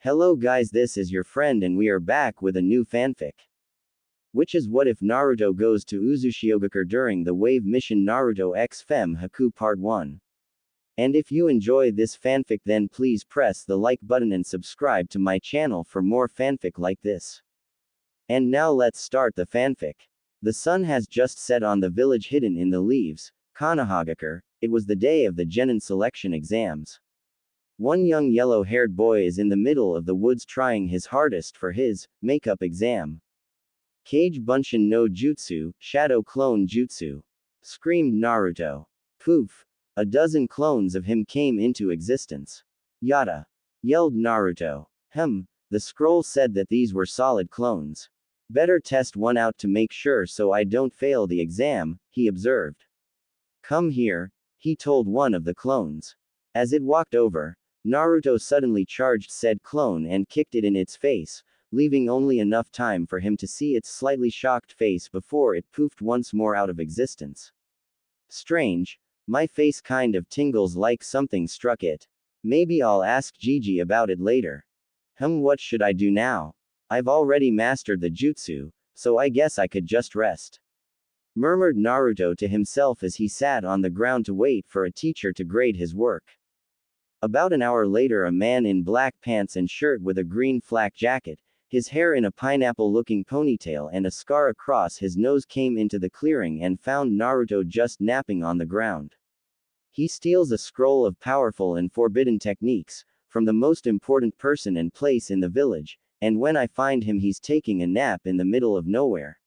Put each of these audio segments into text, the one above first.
Hello guys, this is your friend and we are back with a new fanfic. Which is what if Naruto goes to Uzushiogakure during the wave mission Naruto X XHaku Part 1. And if you enjoy this fanfic then please press the like button and subscribe to my channel for more fanfic like this. And now let's start the fanfic. The sun has just set on the village hidden in the leaves, Konohagakure. It was the day of the Genin selection exams. One young yellow-haired boy is in the middle of the woods trying his hardest for his makeup exam. Kage Bunshin no Jutsu, Shadow Clone Jutsu, screamed Naruto. Poof! A dozen clones of him came into existence. Yada! Yelled Naruto. The scroll said that these were solid clones. Better test one out to make sure so I don't fail the exam, he observed. Come here, he told one of the clones. As it walked over, Naruto suddenly charged said clone and kicked it in its face, leaving only enough time for him to see its slightly shocked face before it poofed once more out of existence. Strange, my face kind of tingles like something struck it. Maybe I'll ask Gigi about it later. What should I do now? I've already mastered the jutsu, so I guess I could just rest. Murmured Naruto to himself as he sat on the ground to wait for a teacher to grade his work. About an hour later, a man in black pants and shirt with a green flak jacket, his hair in a pineapple-looking ponytail and a scar across his nose came into the clearing and found Naruto just napping on the ground. He steals a scroll of powerful and forbidden techniques from the most important person and place in the village, and when I find him he's taking a nap in the middle of nowhere.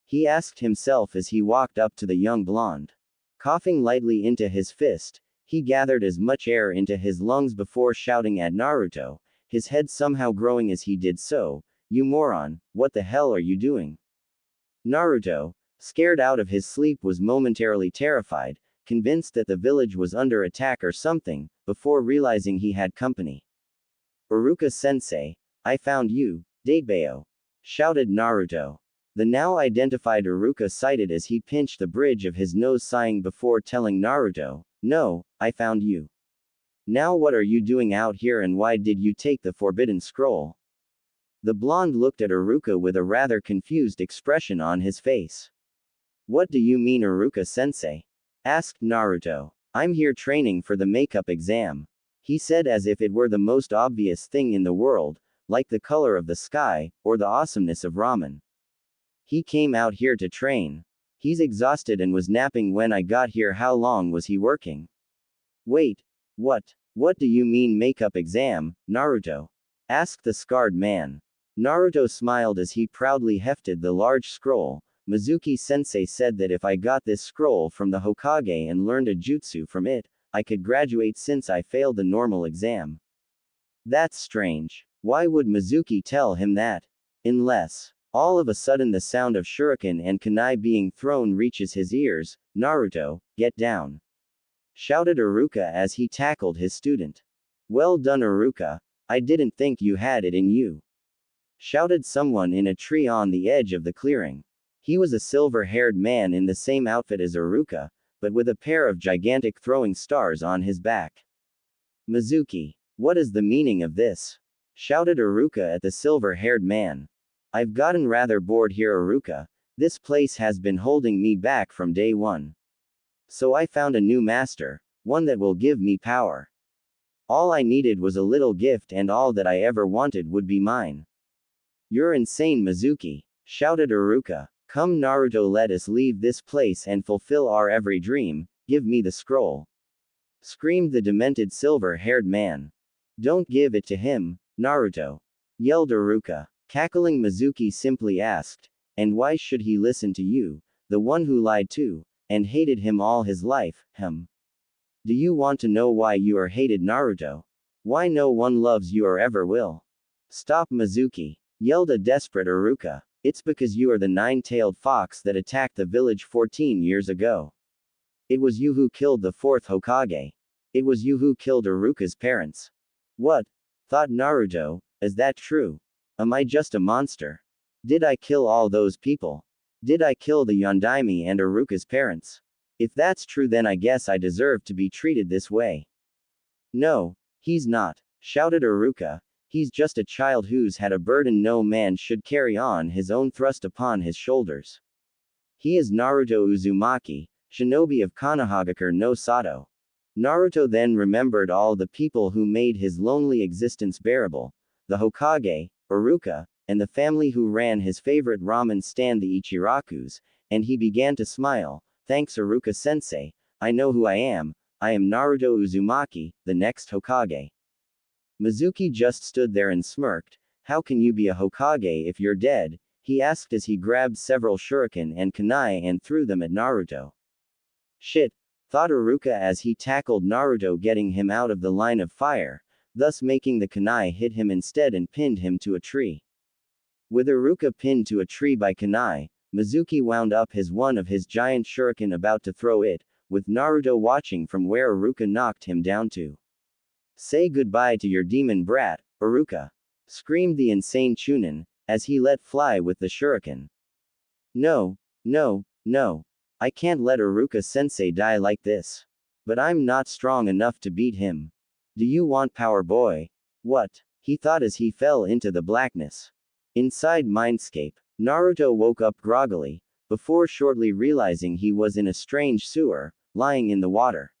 He asked himself as he walked up to the young blonde. Coughing lightly into his fist, he gathered as much air into his lungs before shouting at Naruto, his head somehow growing as he did so, "You moron, what the hell are you doing?" Naruto, scared out of his sleep, was momentarily terrified, convinced that the village was under attack or something, before realizing he had company. "Iruka-sensei, I found you, Datebao!" shouted Naruto. The now identified Iruka sighted as he pinched the bridge of his nose, sighing before telling Naruto, "No, I found you. Now what are you doing out here and why did you take the forbidden scroll?" The blonde looked at Iruka with a rather confused expression on his face. "What do you mean, Iruka-sensei?" asked Naruto. "I'm here training for the makeup exam," he said as if it were the most obvious thing in the world, like the color of the sky, or the awesomeness of ramen. "He came out here to train. He's exhausted and was napping when I got here. How long was he working?" "Wait. What do you mean makeup exam, Naruto?" asked the scarred man. Naruto smiled as he proudly hefted the large scroll. "Mizuki-sensei said that if I got this scroll from the Hokage and learned a jutsu from it, I could graduate since I failed the normal exam." "That's strange. Why would Mizuki tell him that? Unless..." All of a sudden the sound of shuriken and kunai being thrown reaches his ears. "Naruto, get down!" shouted Iruka as he tackled his student. "Well done, Iruka. I didn't think you had it in you," shouted someone in a tree on the edge of the clearing. He was a silver-haired man in the same outfit as Iruka, but with a pair of gigantic throwing stars on his back. "Mizuki, what is the meaning of this?" shouted Iruka at the silver-haired man. "I've gotten rather bored here, Iruka. This place has been holding me back from day one. So I found a new master, one that will give me power. All I needed was a little gift and all that I ever wanted would be mine." "You're insane, Mizuki," shouted Iruka. "Come Naruto, let us leave this place and fulfill our every dream. Give me the scroll," screamed the demented silver-haired man. "Don't give it to him, Naruto," yelled Iruka. Cackling, Mizuki simply asked, "And why should he listen to you, the one who lied to, and hated him all his life, Do you want to know why you are hated, Naruto? Why no one loves you or ever will?" "Stop, Mizuki," yelled a desperate Iruka. "It's because you are the nine-tailed fox that attacked the village 14 years ago. It was you who killed the fourth Hokage. It was you who killed Iruka's parents." "What?" thought Naruto, "is that true? Am I just a monster? Did I kill all those people? Did I kill the Yondaime and Iruka's parents? If that's true then I guess I deserve to be treated this way." "No, he's not," shouted Iruka. He's just a child who's had a burden no man should carry on his own thrust upon his shoulders. He is Naruto Uzumaki, shinobi of Konohagakure no Sato. Naruto then remembered all the people who made his lonely existence bearable, the Hokage, Iruka, and the family who ran his favorite ramen stand the Ichirakus, and he began to smile. Thanks Iruka-sensei, I know who I am Naruto Uzumaki, the next Hokage. Mizuki just stood there and smirked. How can you be a Hokage if you're dead? He asked as he grabbed several shuriken and kunai and threw them at Naruto. Shit, thought Iruka as he tackled Naruto, getting him out of the line of fire, thus making the kunai hit him instead and pinned him to a tree. With Iruka pinned to a tree by kunai, Mizuki wound up one of his giant shuriken about to throw it, with Naruto watching from where Iruka knocked him down to. Say goodbye to your demon brat, Iruka! Screamed the insane Chunin, as he let fly with the shuriken. No, no, no. I can't let Iruka-sensei die like this. But I'm not strong enough to beat him. Do you want power, boy? What? He thought as he fell into the blackness. Inside Mindscape, Naruto woke up groggily, before shortly realizing he was in a strange sewer, lying in the water.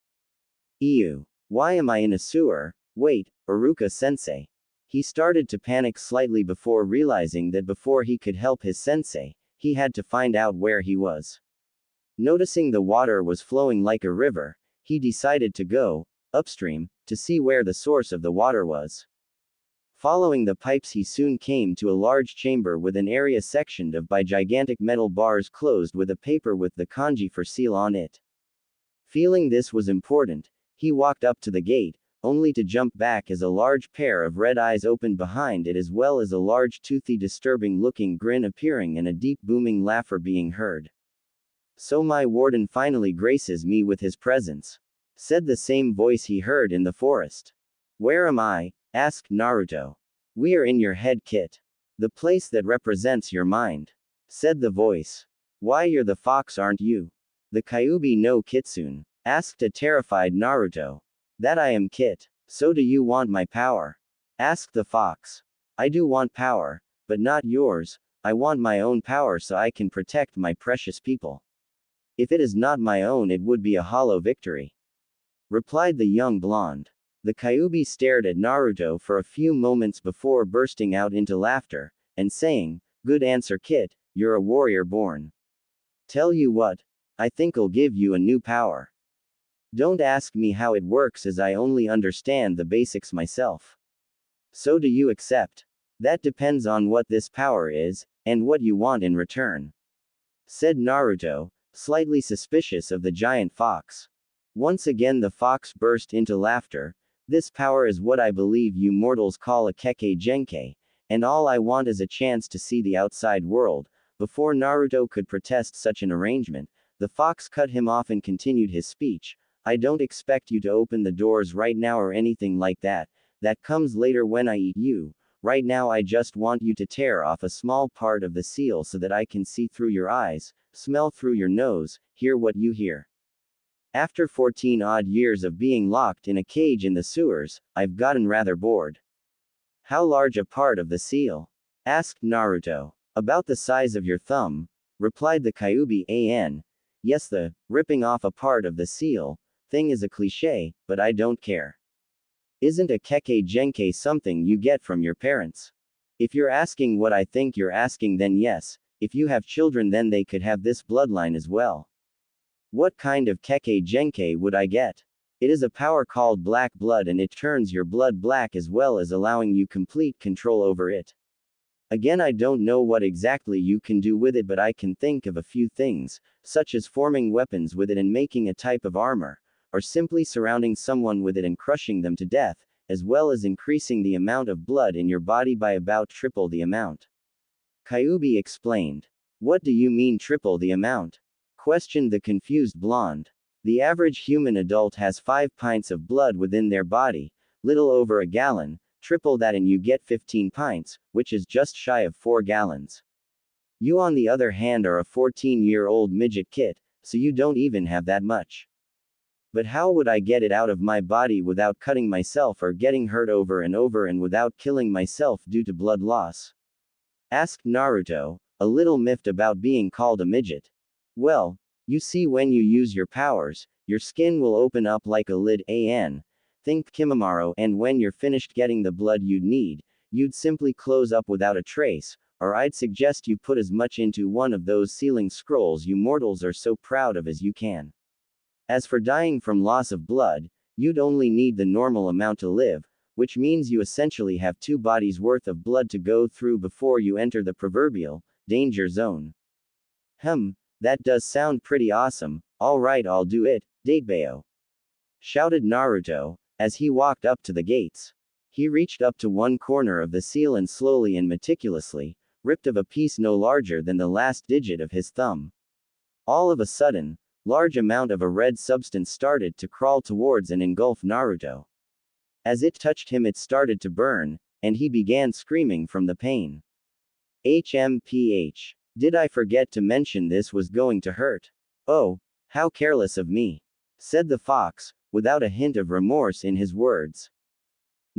Ew. Why am I in a sewer? Wait, Iruka-sensei. He started to panic slightly before realizing that before he could help his sensei, he had to find out where he was. Noticing the water was flowing like a river, he decided to go upstream to see where the source of the water was. Following the pipes, he soon came to a large chamber with an area sectioned off by gigantic metal bars closed with a paper with the kanji for seal on it. Feeling this was important, he walked up to the gate, only to jump back as a large pair of red eyes opened behind it, as well as a large toothy disturbing-looking grin appearing and a deep booming laughter being heard. So my warden finally graces me with his presence, said the same voice he heard in the forest. Where am I? Asked Naruto. We are in your head, Kit. The place that represents your mind, said the voice. Why, you're the fox, aren't you? The Kyuubi no Kitsune, asked a terrified Naruto. That I am, Kit. So do you want my power? Asked the fox. I do want power, but not yours. I want my own power so I can protect my precious people. If it is not my own, it would be a hollow victory, replied the young blonde. The Kyuubi stared at Naruto for a few moments before bursting out into laughter, and saying, Good answer, Kit, you're a warrior born. Tell you what, I think I'll give you a new power. Don't ask me how it works as I only understand the basics myself. So do you accept? That depends on what this power is, and what you want in return, said Naruto, slightly suspicious of the giant fox. Once again the fox burst into laughter. This power is what I believe you mortals call a Kekkei Genkai, and all I want is a chance to see the outside world. Before Naruto could protest such an arrangement, the fox cut him off and continued his speech. I don't expect you to open the doors right now or anything like that. That comes later when I eat you. Right now I just want you to tear off a small part of the seal so that I can see through your eyes, smell through your nose, hear what you hear. After 14 odd years of being locked in a cage in the sewers, I've gotten rather bored. How large a part of the seal? Asked Naruto. About the size of your thumb, replied the Kyuubi an. Yes, the ripping off a part of the seal thing is a cliché, but I don't care. Isn't a Kekkei Genkai something you get from your parents? If you're asking what I think you're asking, then yes, if you have children then they could have this bloodline as well. What kind of Kekkei Genkai would I get? It is a power called black blood and it turns your blood black as well as allowing you complete control over it. Again, I don't know what exactly you can do with it, but I can think of a few things, such as forming weapons with it and making a type of armor, or simply surrounding someone with it and crushing them to death, as well as increasing the amount of blood in your body by about triple the amount. Kyuubi explained. What do you mean triple the amount? Questioned the confused blonde. The average human adult has 5 pints of blood within their body, little over a gallon. Triple that and you get 15 pints, which is just shy of 4 gallons. You on the other hand are a 14-year-old midget, Kit, so you don't even have that much. But how would I get it out of my body without cutting myself or getting hurt over and over and without killing myself due to blood loss? Asked Naruto, a little miffed about being called a midget. Well, you see, when you use your powers, your skin will open up like a lid, think Kimimaro, and when you're finished getting the blood you'd need, you'd simply close up without a trace, or I'd suggest you put as much into one of those sealing scrolls you mortals are so proud of as you can. As for dying from loss of blood, you'd only need the normal amount to live, which means you essentially have 2 bodies worth of blood to go through before you enter the proverbial danger zone. That does sound pretty awesome. Alright, I'll do it, Datebeo. Shouted Naruto, as he walked up to the gates. He reached up to one corner of the seal and slowly and meticulously ripped of a piece no larger than the last digit of his thumb. All of a sudden, large amount of a red substance started to crawl towards and engulf Naruto. As it touched him, it started to burn, and he began screaming from the pain. HMPH. Did I forget to mention this was going to hurt? Oh, how careless of me, said the fox, without a hint of remorse in his words.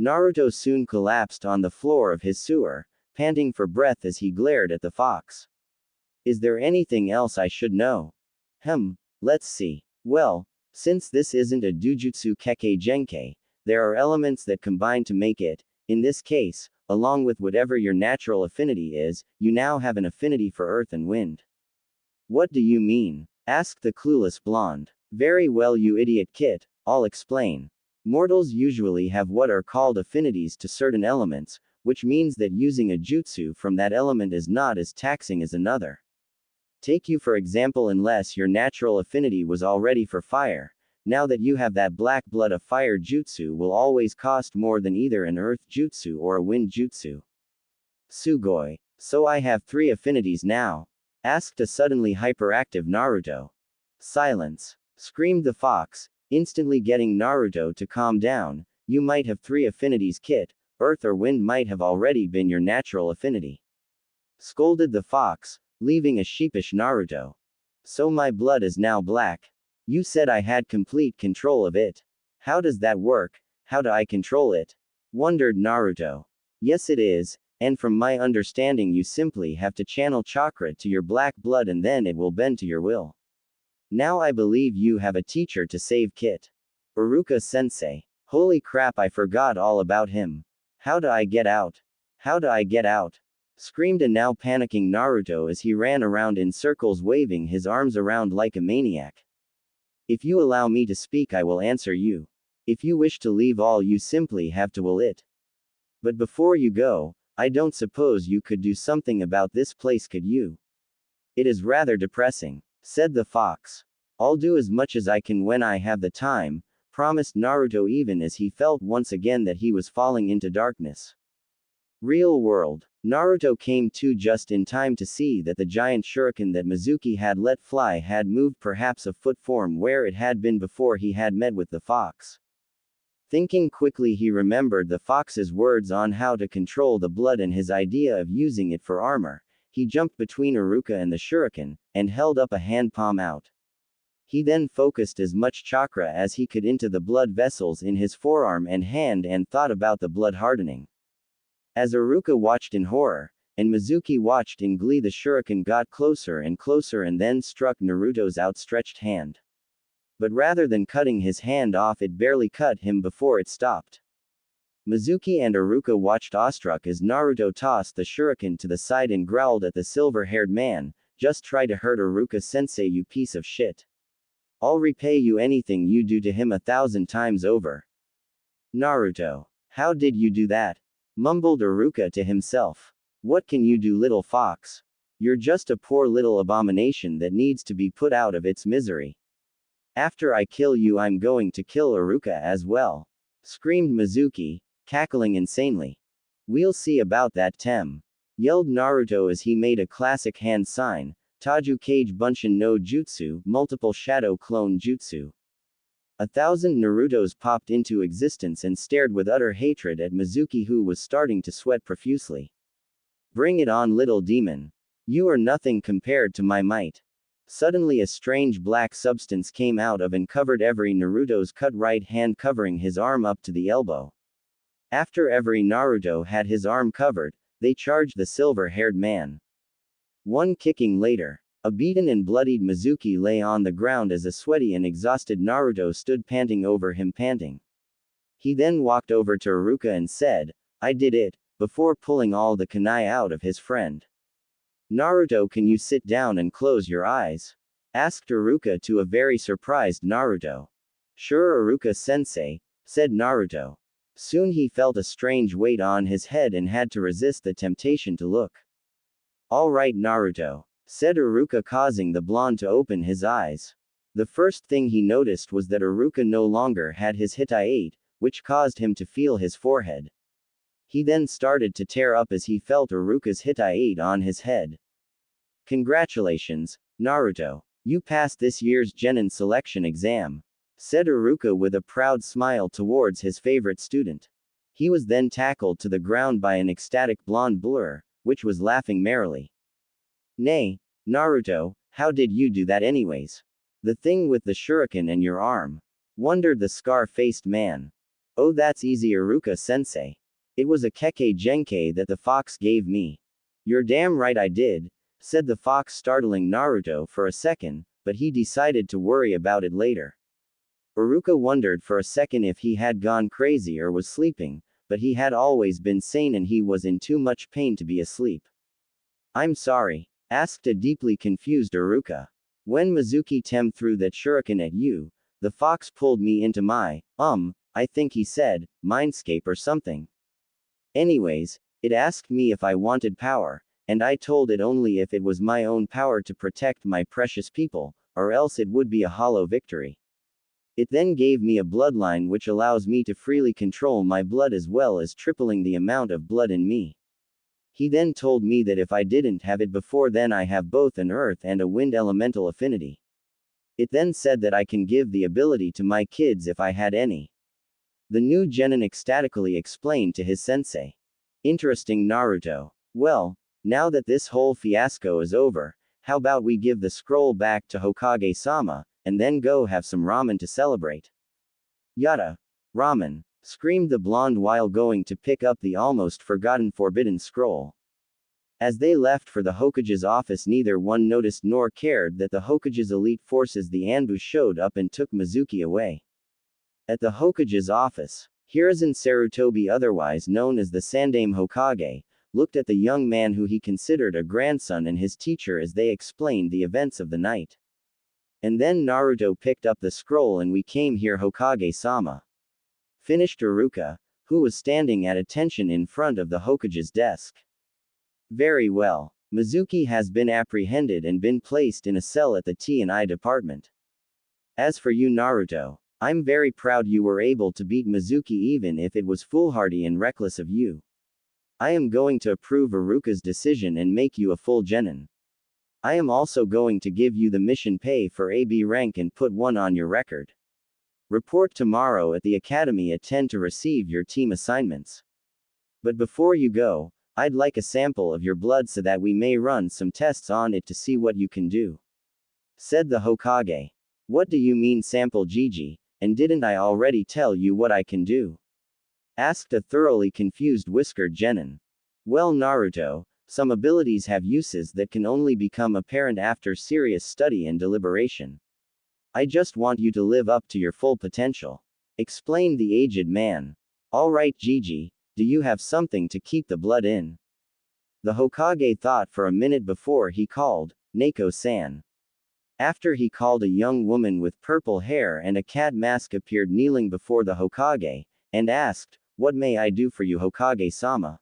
Naruto soon collapsed on the floor of his sewer, panting for breath as he glared at the fox. Is there anything else I should know? Let's see. Well, since this isn't a Dujutsu Kekkei Genkai, there are elements that combine to make it. In this case, along with whatever your natural affinity is, you now have an affinity for earth and wind. What do you mean? Asked the clueless blonde. Very well, you idiot Kit, I'll explain. Mortals usually have what are called affinities to certain elements, which means that using a jutsu from that element is not as taxing as another. Take you for example, unless your natural affinity was already for fire, now that you have that black blood, a fire jutsu will always cost more than either an earth jutsu or a wind jutsu. Sugoi. So I have 3 affinities now? Asked a suddenly hyperactive Naruto. Silence. Screamed the fox, instantly getting Naruto to calm down. You might have 3 affinities, Kit. Earth or wind might have already been your natural affinity. Scolded the fox, leaving a sheepish Naruto. So my blood is now black. You said I had complete control of it. How does that work? How do I control it? Wondered Naruto. Yes, it is, and from my understanding you simply have to channel chakra to your black blood and then it will bend to your will. Now I believe you have a teacher to save Kit. Iruka-sensei. Holy crap, I forgot all about him. How do I get out? How do I get out? Screamed a now panicking Naruto as he ran around in circles waving his arms around like a maniac. If you allow me to speak, I will answer you. If you wish to leave, all you simply have to will it. But before you go, I don't suppose you could do something about this place, could you? It is rather depressing, said the fox. I'll do as much as I can when I have the time, promised Naruto, even as he felt once again that he was falling into darkness. Real world. Naruto came to just in time to see that the giant shuriken that Mizuki had let fly had moved perhaps a foot from where it had been before he had met with the fox. Thinking quickly, he remembered the fox's words on how to control the blood and his idea of using it for armor. He jumped between Iruka and the shuriken, and held up a hand palm out. He then focused as much chakra as he could into the blood vessels in his forearm and hand and thought about the blood hardening. As Iruka watched in horror, and Mizuki watched in glee, the shuriken got closer and closer and then struck Naruto's outstretched hand. But rather than cutting his hand off, it barely cut him before it stopped. Mizuki and Iruka watched awestruck as Naruto tossed the shuriken to the side and growled at the silver-haired man, "Just try to hurt Iruka-sensei, you piece of shit. I'll repay you anything you do to him 1,000 times over." Naruto. How did you do that? Mumbled Iruka to himself. What can you do, little fox? You're just a poor little abomination that needs to be put out of its misery. After I kill you, I'm going to kill Iruka as well. Screamed Mizuki, cackling insanely. We'll see about that, Tem. Yelled Naruto as he made a classic hand sign, Taju Kage Bunshin no Jutsu, multiple shadow clone jutsu. 1,000 Narutos popped into existence and stared with utter hatred at Mizuki, who was starting to sweat profusely. Bring it on, little demon. You are nothing compared to my might. Suddenly a strange black substance came out of and covered every Naruto's cut right hand, covering his arm up to the elbow. After every Naruto had his arm covered, they charged the silver-haired man. One kicking later, a beaten and bloodied Mizuki lay on the ground as a sweaty and exhausted Naruto stood panting over him panting. He then walked over to Iruka and said, "I did it," before pulling all the kunai out of his friend. "Naruto, can you sit down and close your eyes?" asked Iruka to a very surprised Naruto. "Sure, Iruka-sensei," said Naruto. Soon he felt a strange weight on his head and had to resist the temptation to look. "All right, Naruto," said Iruka, causing the blonde to open his eyes. The first thing he noticed was that Iruka no longer had his Hitai-8, which caused him to feel his forehead. He then started to tear up as he felt Iruka's Hitai-8 on his head. "Congratulations, Naruto. You passed this year's Genin selection exam," said Iruka with a proud smile towards his favorite student. He was then tackled to the ground by an ecstatic blonde blur, which was laughing merrily. "Nay, Naruto, how did you do that anyways? The thing with the shuriken and your arm?" wondered the scar-faced man. "Oh, that's easy, Iruka-sensei. It was a Kekkei Genkei that the fox gave me." "You're damn right I did," said the fox, startling Naruto for a second, but he decided to worry about it later. Iruka wondered for a second if he had gone crazy or was sleeping, but he had always been sane and he was in too much pain to be asleep. "I'm sorry," asked a deeply confused Iruka. "When Mizuki Tem threw that shuriken at you, the fox pulled me into my, I think he said, mindscape or something. Anyways, it asked me if I wanted power, and I told it only if it was my own power to protect my precious people, or else it would be a hollow victory. It then gave me a bloodline which allows me to freely control my blood as well as tripling the amount of blood in me. He then told me that if I didn't have it before then I have both an earth and a wind elemental affinity. It then said that I can give the ability to my kids if I had any." The new genin ecstatically explained to his sensei. "Interesting, Naruto. Well, now that this whole fiasco is over, how about we give the scroll back to Hokage-sama, and then go have some ramen to celebrate?" "Yada! Ramen!" screamed the blonde while going to pick up the almost forgotten forbidden scroll. As they left for the Hokage's office, neither one noticed nor cared that the Hokage's elite forces, the Anbu, showed up and took Mizuki away. At the Hokage's office, Hiruzen Sarutobi, otherwise known as the Sandaime Hokage, looked at the young man who he considered a grandson and his teacher as they explained the events of the night. "And then Naruto picked up the scroll and we came here, Hokage-sama," finished Iruka, who was standing at attention in front of the Hokage's desk. "Very well. Mizuki has been apprehended and been placed in a cell at the T&I department. As for you, Naruto, I'm very proud you were able to beat Mizuki even if it was foolhardy and reckless of you. I am going to approve Iruka's decision and make you a full genin. I am also going to give you the mission pay for AB rank and put one on your record. Report tomorrow at the academy at 10 to receive your team assignments. But before you go, I'd like a sample of your blood so that we may run some tests on it to see what you can do," said the Hokage. "What do you mean sample, Gigi, and didn't I already tell you what I can do?" asked a thoroughly confused whiskered genin. "Well, Naruto, some abilities have uses that can only become apparent after serious study and deliberation. I just want you to live up to your full potential," explained the aged man. "All right, Gigi, do you have something to keep the blood in?" The Hokage thought for a minute before he called, "Neko-san." After he called, a young woman with purple hair and a cat mask appeared kneeling before the Hokage, and asked, "What may I do for you, Hokage-sama?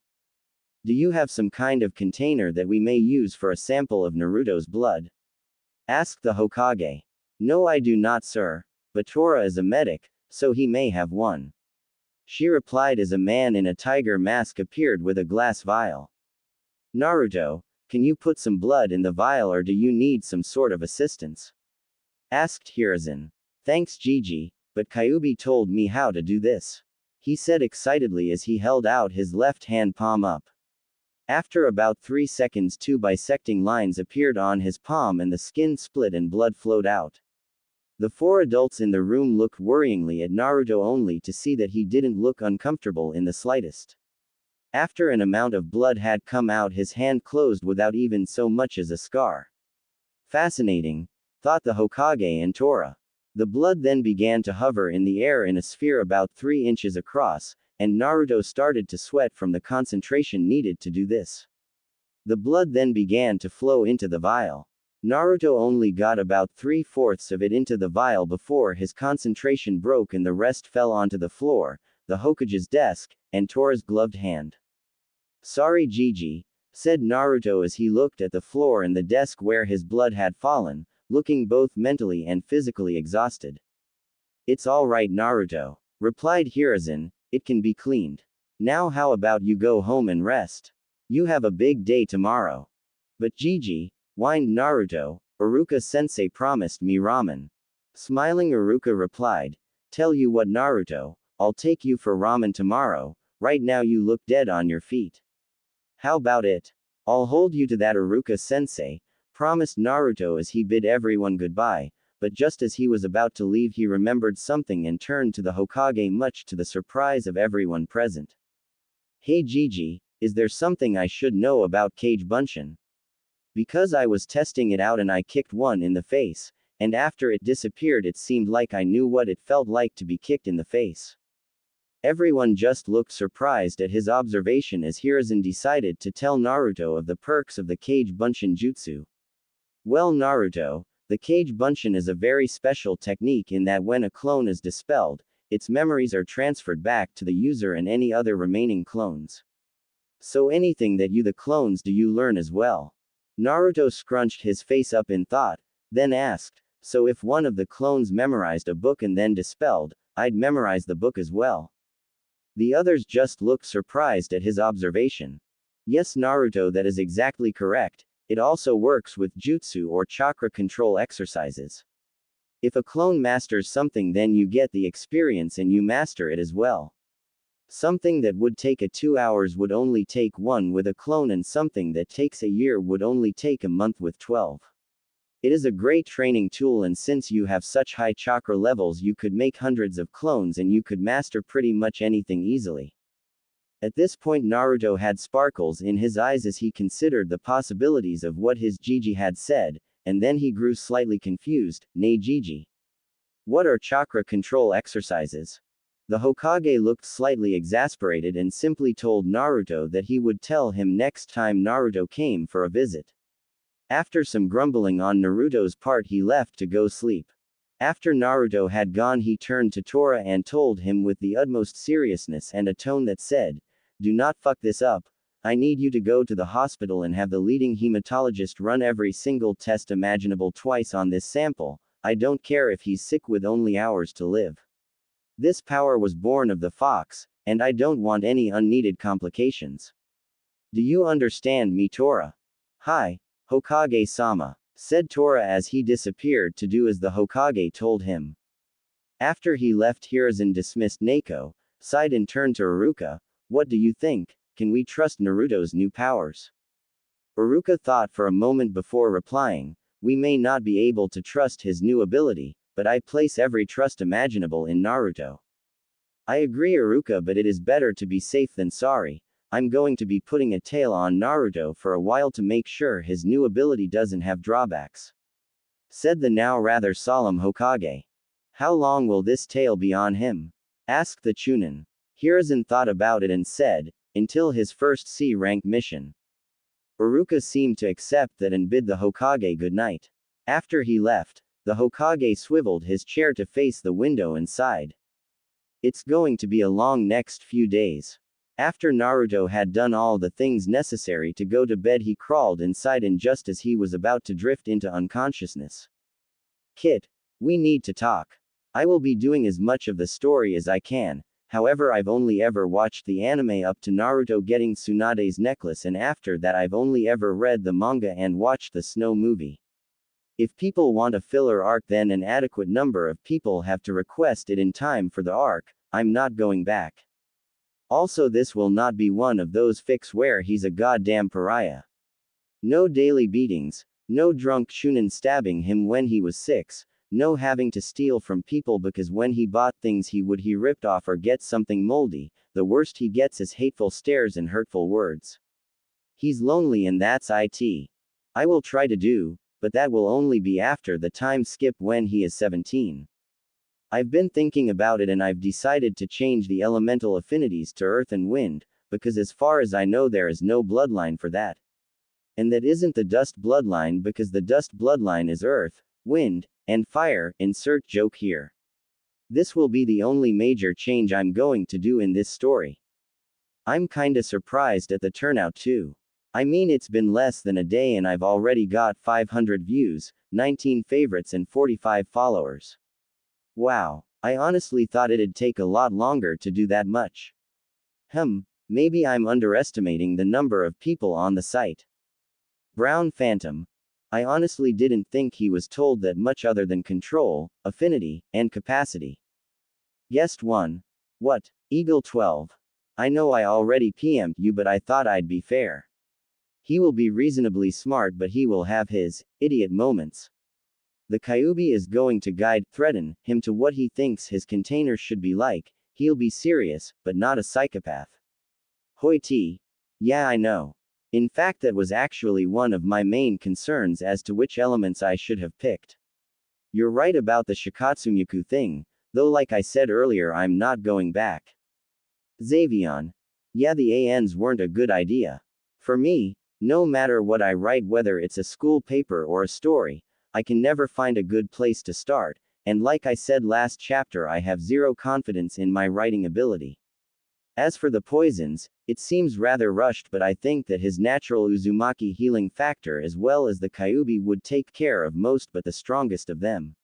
Do you have some kind of container that we may use for a sample of Naruto's blood?" asked the Hokage. "No, I do not, sir, but Tora is a medic, so he may have one," she replied as a man in a tiger mask appeared with a glass vial. "Naruto, can you put some blood in the vial or do you need some sort of assistance?" asked Hiruzen. "Thanks, Gigi, but Kyuubi told me how to do this," he said excitedly as he held out his left hand palm up. After about 3 seconds, 2 bisecting lines appeared on his palm and the skin split and blood flowed out. The 4 adults in the room looked worryingly at Naruto only to see that he didn't look uncomfortable in the slightest. After an amount of blood had come out, his hand closed without even so much as a scar. Fascinating, thought the Hokage and Tora. The blood then began to hover in the air in a sphere about 3 inches across, and Naruto started to sweat from the concentration needed to do this. The blood then began to flow into the vial. Naruto only got about 3/4 of it into the vial before his concentration broke and the rest fell onto the floor, the Hokage's desk, and Tora's gloved hand. Sorry Gigi, said Naruto as he looked at the floor and the desk where his blood had fallen, looking both mentally and physically exhausted. It's all right Naruto, replied Hiruzen, it can be cleaned. Now how about you go home and rest? You have a big day tomorrow. But Gigi, whined Naruto, Iruka-sensei promised me ramen. Smiling Iruka replied, tell you what Naruto, I'll take you for ramen tomorrow, right now you look dead on your feet. How about it? I'll hold you to that Iruka-sensei, promised Naruto as he bid everyone goodbye, but just as he was about to leave he remembered something and turned to the Hokage much to the surprise of everyone present. Hey Gigi, is there something I should know about Kage Bunshin? Because I was testing it out and I kicked one in the face, and after it disappeared it seemed like I knew what it felt like to be kicked in the face. Everyone just looked surprised at his observation as Hiruzen decided to tell Naruto of the perks of the Kage Bunshin jutsu. Well Naruto, the Kage Bunshin is a very special technique in that when a clone is dispelled, its memories are transferred back to the user and any other remaining clones. So anything that you the clones do you learn as well. Naruto scrunched his face up in thought, then asked, so if one of the clones memorized a book and then dispelled, I'd memorize the book as well. The others just looked surprised at his observation. Yes Naruto, that is exactly correct, it also works with jutsu or chakra control exercises. If a clone masters something then you get the experience and you master it as well. Something that would take 2 hours would only take 1 with a clone and something that takes a year would only take a month with 12. It is a great training tool and since you have such high chakra levels you could make hundreds of clones and you could master pretty much anything easily. At this point Naruto had sparkles in his eyes as he considered the possibilities of what his Gigi had said, and then he grew slightly confused, nay Gigi. What are chakra control exercises? The Hokage looked slightly exasperated and simply told Naruto that he would tell him next time Naruto came for a visit. After some grumbling on Naruto's part he left to go sleep. After Naruto had gone he turned to Tora and told him with the utmost seriousness and a tone that said, do not fuck this up, I need you to go to the hospital and have the leading hematologist run every single test imaginable twice on this sample, I don't care if he's sick with only hours to live. This power was born of the fox, and I don't want any unneeded complications. Do you understand me Tora? Hi, Hokage-sama, said Tora as he disappeared to do as the Hokage told him. After he left Hiruzen dismissed Neiko, sighed and turned to Iruka, what do you think, can we trust Naruto's new powers? Iruka thought for a moment before replying, we may not be able to trust his new ability, but I place every trust imaginable in Naruto. I agree Iruka, but it is better to be safe than sorry, I'm going to be putting a tail on Naruto for a while to make sure his new ability doesn't have drawbacks. Said the now rather solemn Hokage. How long will this tail be on him? Asked the Chunin. Hiruzen thought about it and said, until his first C-rank mission. Iruka seemed to accept that and bid the Hokage good night. After he left, the Hokage swiveled his chair to face the window and sighed. It's going to be a long next few days. After Naruto had done all the things necessary to go to bed he crawled inside and just as he was about to drift into unconsciousness. Kit, we need to talk. I will be doing as much of the story as I can, however I've only ever watched the anime up to Naruto getting Tsunade's necklace and after that I've only ever read the manga and watched the Snow movie. If people want a filler arc then an adequate number of people have to request it in time for the arc, I'm not going back. Also, this will not be one of those fics where he's a goddamn pariah. No daily beatings, no drunk shunin stabbing him when he was 6, no having to steal from people because when he bought things he ripped off or get something moldy, the worst he gets is hateful stares and hurtful words. He's lonely and that's it. I will try to do, but that will only be after the time skip when he is 17. I've been thinking about it and I've decided to change the elemental affinities to earth and wind, because as far as I know there is no bloodline for that. And that isn't the dust bloodline because the dust bloodline is earth, wind, and fire, insert joke here. This will be the only major change I'm going to do in this story. I'm kinda surprised at the turnout too. I mean, it's been less than a day and I've already got 500 views, 19 favorites and 45 followers. Wow, I honestly thought it'd take a lot longer to do that much. Maybe I'm underestimating the number of people on the site. Brown Phantom. I honestly didn't think he was told that much other than control, affinity, and capacity. Guest 1. What? Eagle 12. I know I already PM'd you, but I thought I'd be fair. He will be reasonably smart, but he will have his idiot moments. The Kyuubi is going to threaten him to what he thinks his container should be like. He'll be serious, but not a psychopath. Hoi T. Yeah, I know. In fact, that was actually one of my main concerns as to which elements I should have picked. You're right about the Shikatsumiku thing, though like I said earlier I'm not going back. Xavion. Yeah, the ANs weren't a good idea. For me, no matter what I write, whether it's a school paper or a story, I can never find a good place to start, and like I said last chapter, I have zero confidence in my writing ability. As for the poisons, it seems rather rushed, but I think that his natural Uzumaki healing factor as well as the Kyuubi would take care of most but the strongest of them.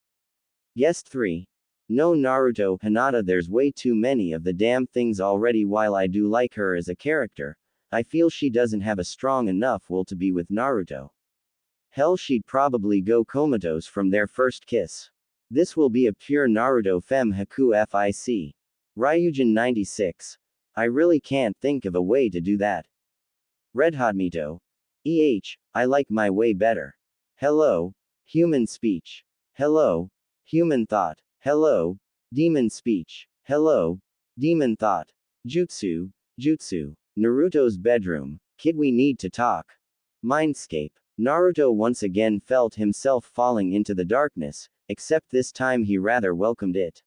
Guest 3. No, Naruto, Hinata, there's way too many of the damn things already. While I do like her as a character, I feel she doesn't have a strong enough will to be with Naruto. Hell, she'd probably go comatose from their first kiss. This will be a pure Naruto fem Haku fic. Ryujin 96. I really can't think of a way to do that. Red Hot Mito. I like my way better. Hello, human speech. Hello, human thought. Hello, demon speech. Hello, demon thought. Jutsu. Naruto's bedroom. Kid, we need to talk. Mindscape. Naruto once again felt himself falling into the darkness, except this time he rather welcomed it.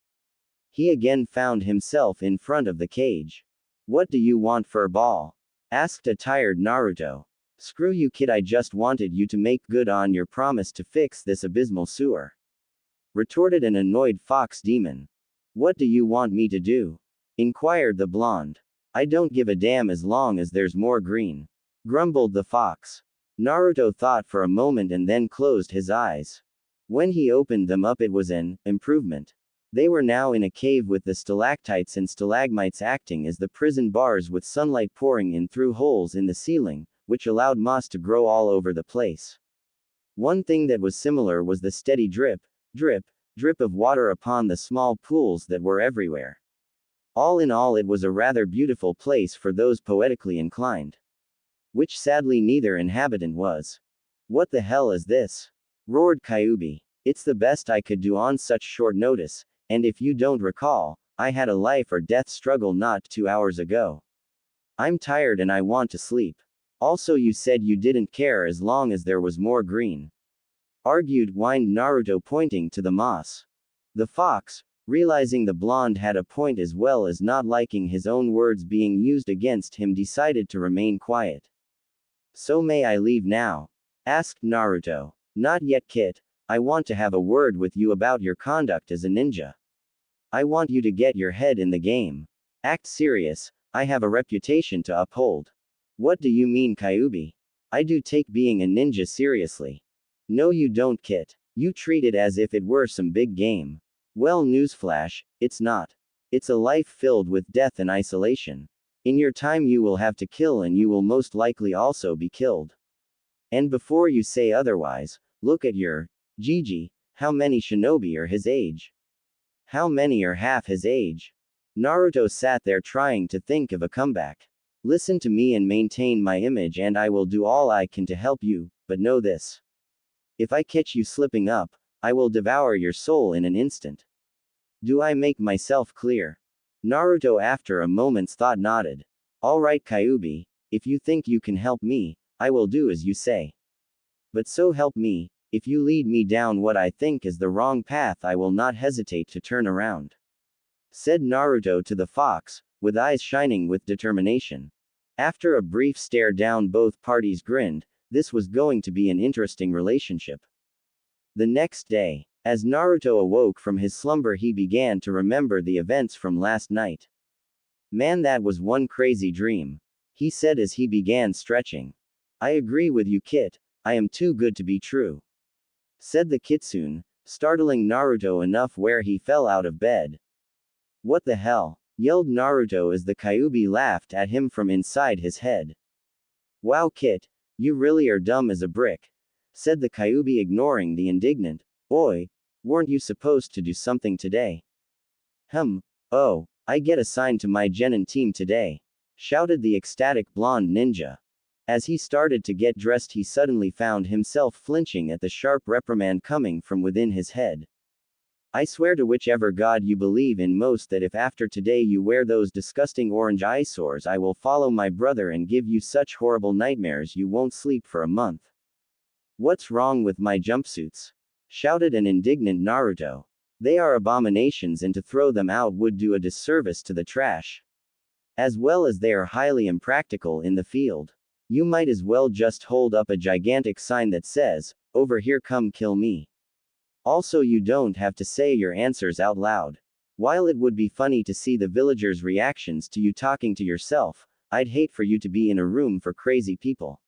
He again found himself in front of the cage. What do you want, furball? Asked a tired Naruto. Screw you, kid, I just wanted you to make good on your promise to fix this abysmal sewer. Retorted an annoyed fox demon. What do you want me to do? Inquired the blonde. I don't give a damn as long as there's more green. Grumbled the fox. Naruto thought for a moment and then closed his eyes. When he opened them up, it was an improvement. They were now in a cave with the stalactites and stalagmites acting as the prison bars, with sunlight pouring in through holes in the ceiling, which allowed moss to grow all over the place. One thing that was similar was the steady drip, drip, drip of water upon the small pools that were everywhere. All in all, it was a rather beautiful place for those poetically inclined. Which sadly neither inhabitant was. What the hell is this? Roared Kyuubi. It's the best I could do on such short notice, and if you don't recall, I had a life or death struggle not 2 hours ago. I'm tired and I want to sleep. Also, you said you didn't care as long as there was more green. Whined Naruto, pointing to the moss. The fox, realizing the blonde had a point as well as not liking his own words being used against him, decided to remain quiet. So may I leave now? Asked Naruto. Not yet, Kit. I want to have a word with you about your conduct as a ninja. I want you to get your head in the game. Act serious, I have a reputation to uphold. What do you mean, Kyuubi? I do take being a ninja seriously. No, you don't, Kit. You treat it as if it were some big game. Well, newsflash, it's not. It's a life filled with death and isolation. In your time you will have to kill, and you will most likely also be killed. And before you say otherwise, look at your Gigi. How many shinobi are his age? How many are half his age? Naruto sat there trying to think of a comeback. Listen to me and maintain my image, and I will do all I can to help you, but know this. If I catch you slipping up, I will devour your soul in an instant. Do I make myself clear? Naruto, after a moment's thought, nodded. Alright, Kyuubi, if you think you can help me, I will do as you say. But so help me, if you lead me down what I think is the wrong path, I will not hesitate to turn around. Said Naruto to the fox, with eyes shining with determination. After a brief stare down, both parties grinned. This was going to be an interesting relationship. The next day, as Naruto awoke from his slumber, he began to remember the events from last night. Man, that was one crazy dream, he said as he began stretching. I agree with you, Kit. I am too good to be true, said the kitsune, startling Naruto enough where he fell out of bed. What the hell? Yelled Naruto as the Kyuubi laughed at him from inside his head. Wow, Kit, you really are dumb as a brick, said the Kyuubi, ignoring the indignant. Oi, weren't you supposed to do something today? Oh, I get assigned to my genin team today, shouted the ecstatic blonde ninja. As he started to get dressed, he suddenly found himself flinching at the sharp reprimand coming from within his head. I swear to whichever god you believe in most that if after today you wear those disgusting orange eyesores, I will follow my brother and give you such horrible nightmares you won't sleep for a month. What's wrong with my jumpsuits? Shouted an indignant Naruto. They are abominations, and to throw them out would do a disservice to the trash. As well as they are highly impractical in the field. You might as well just hold up a gigantic sign that says, "Over here, come kill me." Also, you don't have to say your answers out loud. While it would be funny to see the villagers' reactions to you talking to yourself, I'd hate for you to be in a room for crazy people.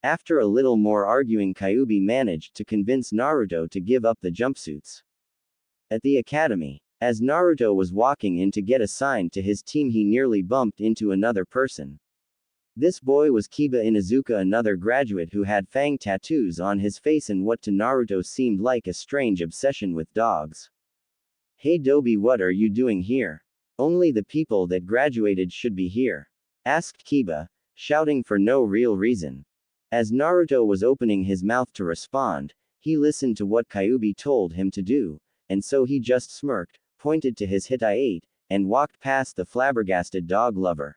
After a little more arguing, Kyuubi managed to convince Naruto to give up the jumpsuits. At the academy, as Naruto was walking in to get assigned to his team, he nearly bumped into another person. This boy was Kiba Inuzuka, another graduate who had fang tattoos on his face and what to Naruto seemed like a strange obsession with dogs. Hey Dobi, what are you doing here? Only the people that graduated should be here, asked Kiba, shouting for no real reason. As Naruto was opening his mouth to respond, he listened to what Kyuubi told him to do, and so he just smirked, pointed to his Hittite, and walked past the flabbergasted dog lover.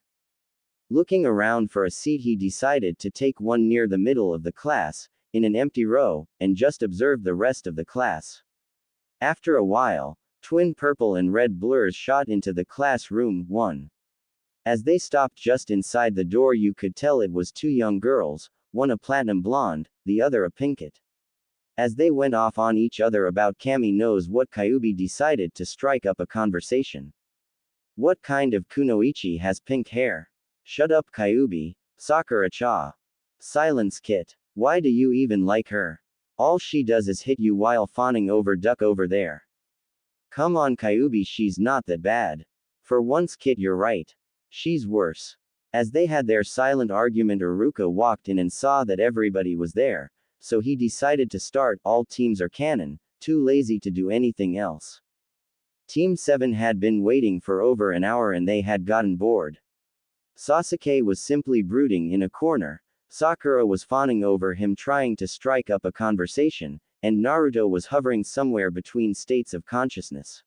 Looking around for a seat, he decided to take one near the middle of the class, in an empty row, and just observe the rest of the class. After a while, twin purple and red blurs shot into the classroom. One. As they stopped just inside the door, you could tell it was two young girls, one a platinum blonde, the other a pinkette. As they went off on each other about Kami knows what, Kyuubi decided to strike up a conversation. What kind of kunoichi has pink hair? Shut up, Kyuubi. Sakura-cha. Silence, Kit. Why do you even like her? All she does is hit you while fawning over duck over there. Come on, Kyuubi, she's not that bad. For once, Kit, you're right. She's worse. As they had their silent argument, Iruka walked in and saw that everybody was there, so he decided to start. All teams are canon, too lazy to do anything else. Team 7 had been waiting for over an hour and they had gotten bored. Sasuke was simply brooding in a corner, Sakura was fawning over him trying to strike up a conversation, and Naruto was hovering somewhere between states of consciousness.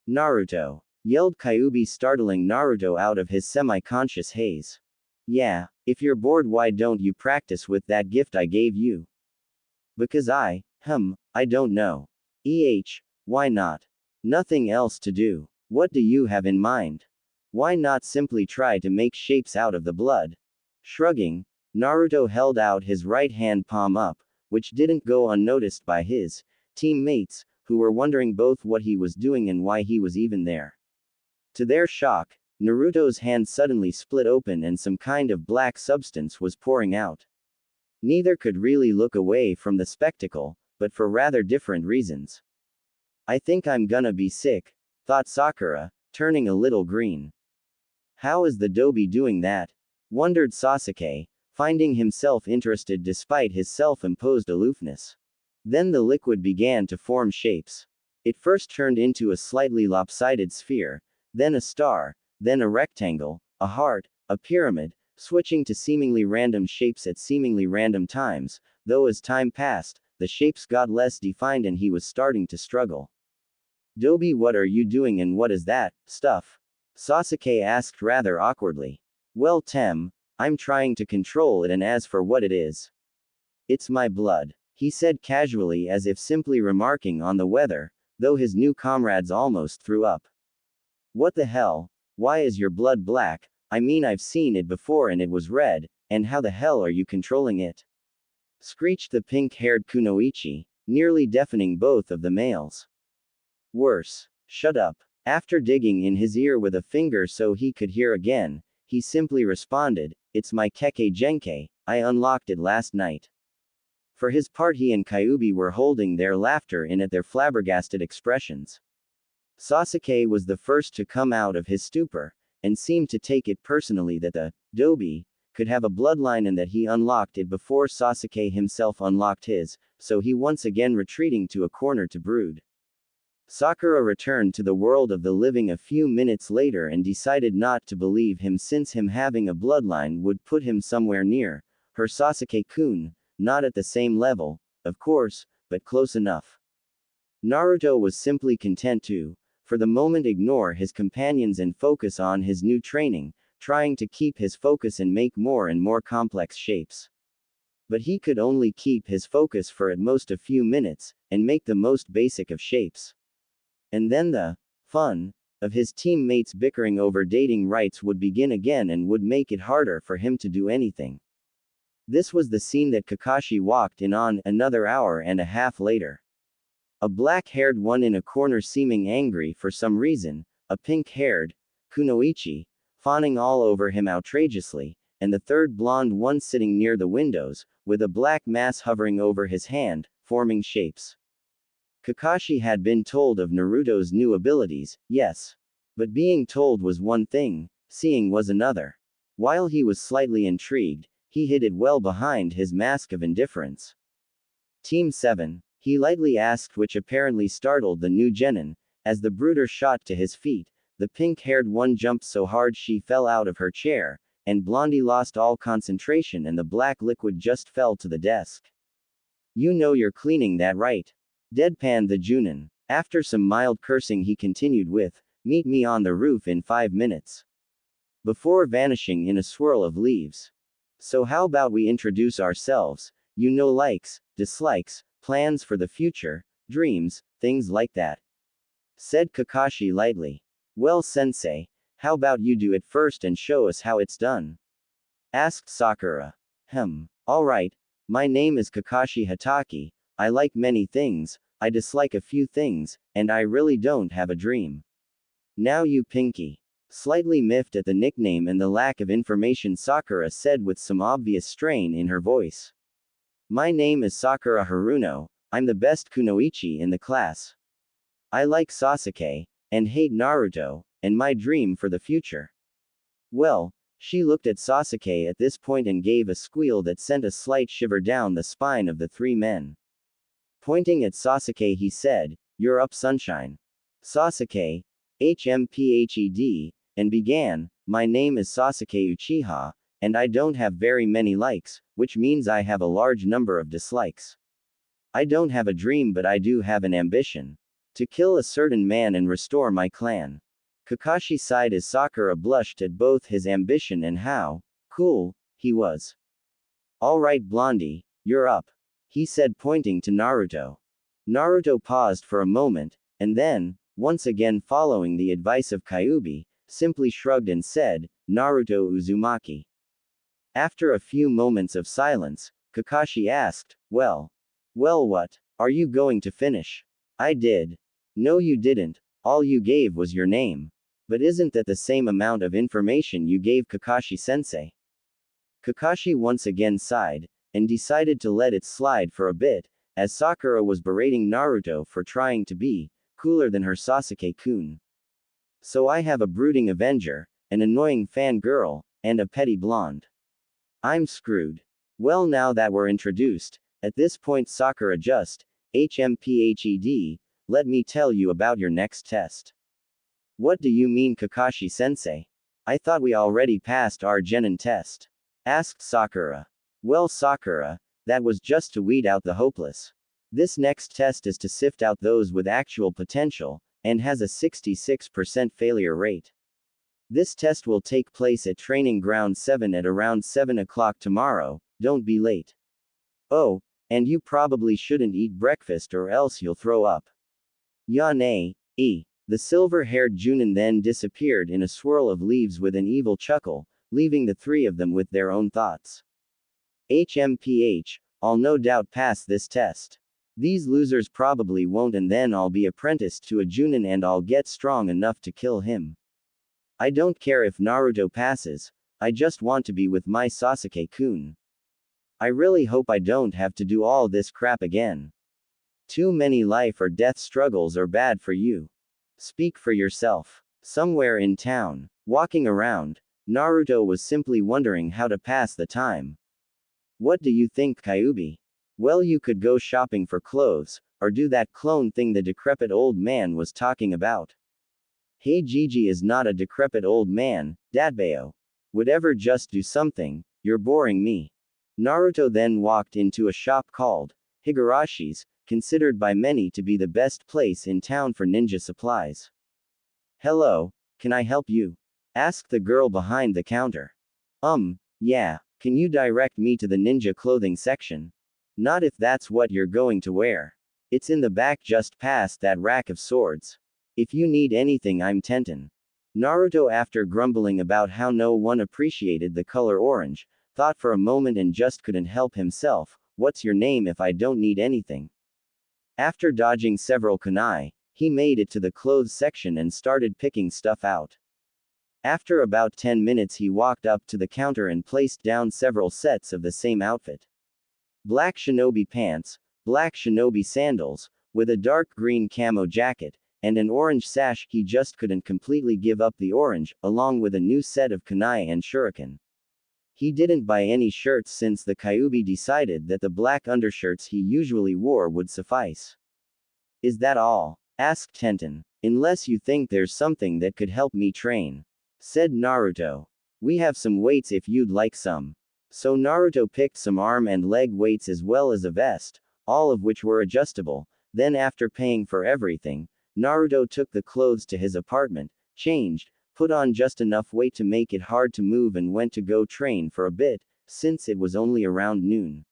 Naruto! Yelled Kyuubi, startling Naruto out of his semi-conscious haze. Yeah, if you're bored, why don't you practice with that gift I gave you? Because I don't know. Why not? Nothing else to do. What do you have in mind? Why not simply try to make shapes out of the blood? Shrugging, Naruto held out his right hand, palm up, which didn't go unnoticed by his teammates, who were wondering both what he was doing and why he was even there. To their shock, Naruto's hand suddenly split open and some kind of black substance was pouring out. Neither could really look away from the spectacle, but for rather different reasons. I think I'm gonna be sick, thought Sakura, turning a little green. How is the Dobi doing that? Wondered Sasuke, finding himself interested despite his self-imposed aloofness. Then the liquid began to form shapes. It first turned into a slightly lopsided sphere, then a star, then a rectangle, a heart, a pyramid, switching to seemingly random shapes at seemingly random times, though as time passed, the shapes got less defined and he was starting to struggle. Dobi, what are you doing and what is that stuff? Sasuke asked rather awkwardly. Well, Tem, I'm trying to control it, and as for what it is, it's my blood, he said casually, as if simply remarking on the weather, though his new comrades almost threw up. What the hell? Why is your blood black? I mean, I've seen it before and it was red, and how the hell are you controlling it? Screeched the pink-haired Kunoichi, nearly deafening both of the males. Worse. Shut up. After digging in his ear with a finger so he could hear again, he simply responded, it's my Kekkei Genkei, I unlocked it last night. For his part, he and Kyuubi were holding their laughter in at their flabbergasted expressions. Sasuke was the first to come out of his stupor, and seemed to take it personally that the Dobi could have a bloodline and that he unlocked it before Sasuke himself unlocked his, so he once again retreating to a corner to brood. Sakura returned to the world of the living a few minutes later and decided not to believe him, since him having a bloodline would put him somewhere near her Sasuke-kun, not at the same level, of course, but close enough. Naruto was simply content to, for the moment, ignore his companions and focus on his new training, trying to keep his focus and make more and more complex shapes. But he could only keep his focus for at most a few minutes, and make the most basic of shapes. And then the fun of his teammates bickering over dating rights would begin again and would make it harder for him to do anything. This was the scene that Kakashi walked in on another hour and a half later. A black-haired one in a corner seeming angry for some reason, a pink-haired Kunoichi fawning all over him outrageously, and the third blonde one sitting near the windows, with a black mass hovering over his hand, forming shapes. Kakashi had been told of Naruto's new abilities, yes. But being told was one thing, seeing was another. While he was slightly intrigued, he hid it well behind his mask of indifference. Team 7, he lightly asked, which apparently startled the new genin. As the brooder shot to his feet, the pink-haired one jumped so hard she fell out of her chair, and Blondie lost all concentration and the black liquid just fell to the desk. You know you're cleaning that, right? Deadpanned the Junin. After some mild cursing, he continued with, meet me on the roof in 5 minutes. Before vanishing in a swirl of leaves. So how about we introduce ourselves, you know, likes, dislikes, plans for the future, dreams, things like that. Said Kakashi lightly. Well, sensei, how about you do it first and show us how it's done? Asked Sakura. Alright, my name is Kakashi Hatake. I like many things, I dislike a few things, and I really don't have a dream. Now you Pinky. Slightly miffed at the nickname and the lack of information, Sakura said with some obvious strain in her voice. My name is Sakura Haruno, I'm the best Kunoichi in the class. I like Sasuke, and hate Naruto, and my dream for the future. Well, she looked at Sasuke at this point and gave a squeal that sent a slight shiver down the spine of the three men. Pointing at Sasuke, he said, you're up, sunshine. Sasuke, HMPHED, and began, my name is Sasuke Uchiha, and I don't have very many likes, which means I have a large number of dislikes. I don't have a dream, but I do have an ambition. To kill a certain man and restore my clan. Kakashi sighed as Sakura blushed at both his ambition and how cool he was. Alright, Blondie, you're up, he said, pointing to Naruto. Naruto paused for a moment, and then, once again following the advice of Kyuubi, simply shrugged and said, Naruto Uzumaki. After a few moments of silence, Kakashi asked, well, what? Are you going to finish? I did. No, you didn't, all you gave was your name. But isn't that the same amount of information you gave Kakashi-sensei? Kakashi once again sighed, and decided to let it slide for a bit, as Sakura was berating Naruto for trying to be cooler than her Sasuke-kun. So I have a brooding avenger, an annoying fangirl, and a petty blonde. I'm screwed. Well, now that we're introduced, at this point Sakura just, HMPHED, let me tell you about your next test. What do you mean, Kakashi-sensei? I thought we already passed our genin test. Asked Sakura. Well, Sakura, that was just to weed out the hopeless. This next test is to sift out those with actual potential, and has a 66% failure rate. This test will take place at Training Ground 7 at around 7 o'clock tomorrow, don't be late. Oh, and you probably shouldn't eat breakfast or else you'll throw up. Yane, The silver-haired Junin then disappeared in a swirl of leaves with an evil chuckle, leaving the three of them with their own thoughts. I'll no doubt pass this test. These losers probably won't, and then I'll be apprenticed to a Junin and I'll get strong enough to kill him. I don't care if Naruto passes, I just want to be with my Sasuke-kun. I really hope I don't have to do all this crap again. Too many life or death struggles are bad for you. Speak for yourself. Somewhere in town, walking around, Naruto was simply wondering how to pass the time. What do you think, Kyuubi? Well, you could go shopping for clothes, or do that clone thing the decrepit old man was talking about. Hey, Gigi is not a decrepit old man, Dadbeo. Whatever, just do something, you're boring me. Naruto then walked into a shop called Higarashi's, considered by many to be the best place in town for ninja supplies. Hello, can I help you? Asked the girl behind the counter. Yeah, can you direct me to the ninja clothing section? Not if that's what you're going to wear. It's in the back just past that rack of swords. If you need anything, I'm Tenten. Naruto, after grumbling about how no one appreciated the color orange, thought for a moment and just couldn't help himself. What's your name if I don't need anything? After dodging several kunai, he made it to the clothes section and started picking stuff out. After about 10 minutes, he walked up to the counter and placed down several sets of the same outfit. Black shinobi pants, black shinobi sandals, with a dark green camo jacket, and an orange sash. He just couldn't completely give up the orange, along with a new set of kunai and shuriken. He didn't buy any shirts since the Kyuubi decided that the black undershirts he usually wore would suffice. Is that all? Asked Tenten. Unless you think there's something that could help me train. Said Naruto. We have some weights if you'd like some. So Naruto picked some arm and leg weights as well as a vest, all of which were adjustable. Then, after paying for everything, Naruto took the clothes to his apartment, changed, put on just enough weight to make it hard to move, and went to go train for a bit, since it was only around noon.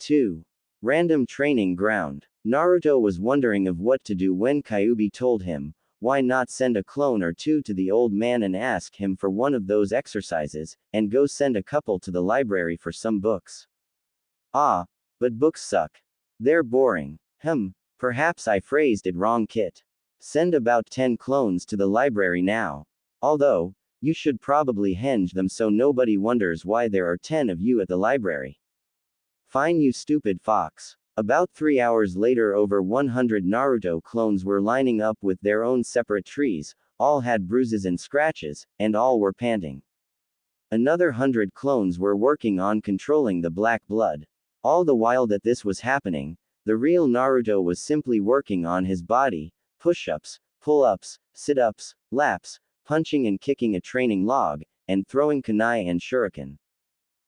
2. Random training ground. Naruto was wondering of what to do when Kyuubi told him, why not send a clone or two to the old man and ask him for one of those exercises, and go send a couple to the library for some books. But books suck. They're boring. Perhaps I phrased it wrong, Kit. Send about 10 clones to the library now. Although, you should probably henge them so nobody wonders why there are 10 of you at the library. Fine, you stupid fox. About 3 hours later, over 100 Naruto clones were lining up with their own separate trees, all had bruises and scratches, and all were panting. Another 100 clones were working on controlling the black blood. All the while that this was happening, the real Naruto was simply working on his body, push-ups, pull-ups, sit-ups, laps, punching and kicking a training log, and throwing kunai and shuriken.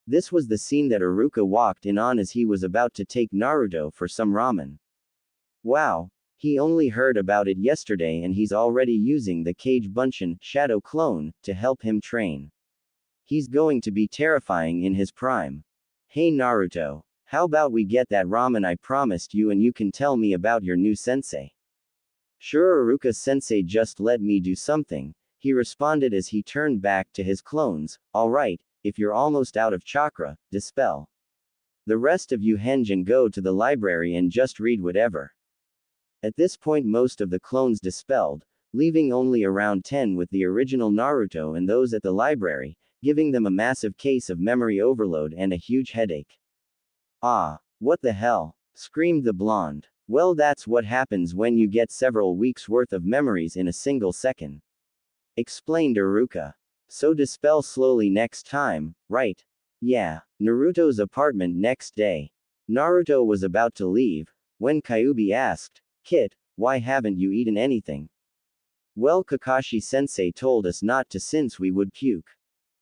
This was the scene that Iruka walked in on as he was about to take Naruto for some ramen. Wow, he only heard about it yesterday and he's already using the Kage Bunshin shadow clone to help him train. He's going to be terrifying in his prime. Hey Naruto, how about we get that ramen I promised you and you can tell me about your new sensei? Sure, Iruka-sensei, just let me do something, he responded as he turned back to his clones. Alright, if you're almost out of chakra, dispel. The rest of you henge and go to the library and just read whatever. At this point, most of the clones dispelled, leaving only around 10 with the original Naruto and those at the library, giving them a massive case of memory overload and a huge headache. What the hell? Screamed the blonde. Well, that's what happens when you get several weeks worth of memories in a single second. Explained Iruka. So dispel slowly next time, right? Yeah. Naruto's apartment next day. Naruto was about to leave, when Kyuubi asked, Kit, why haven't you eaten anything? Well, Kakashi-sensei told us not to since we would puke.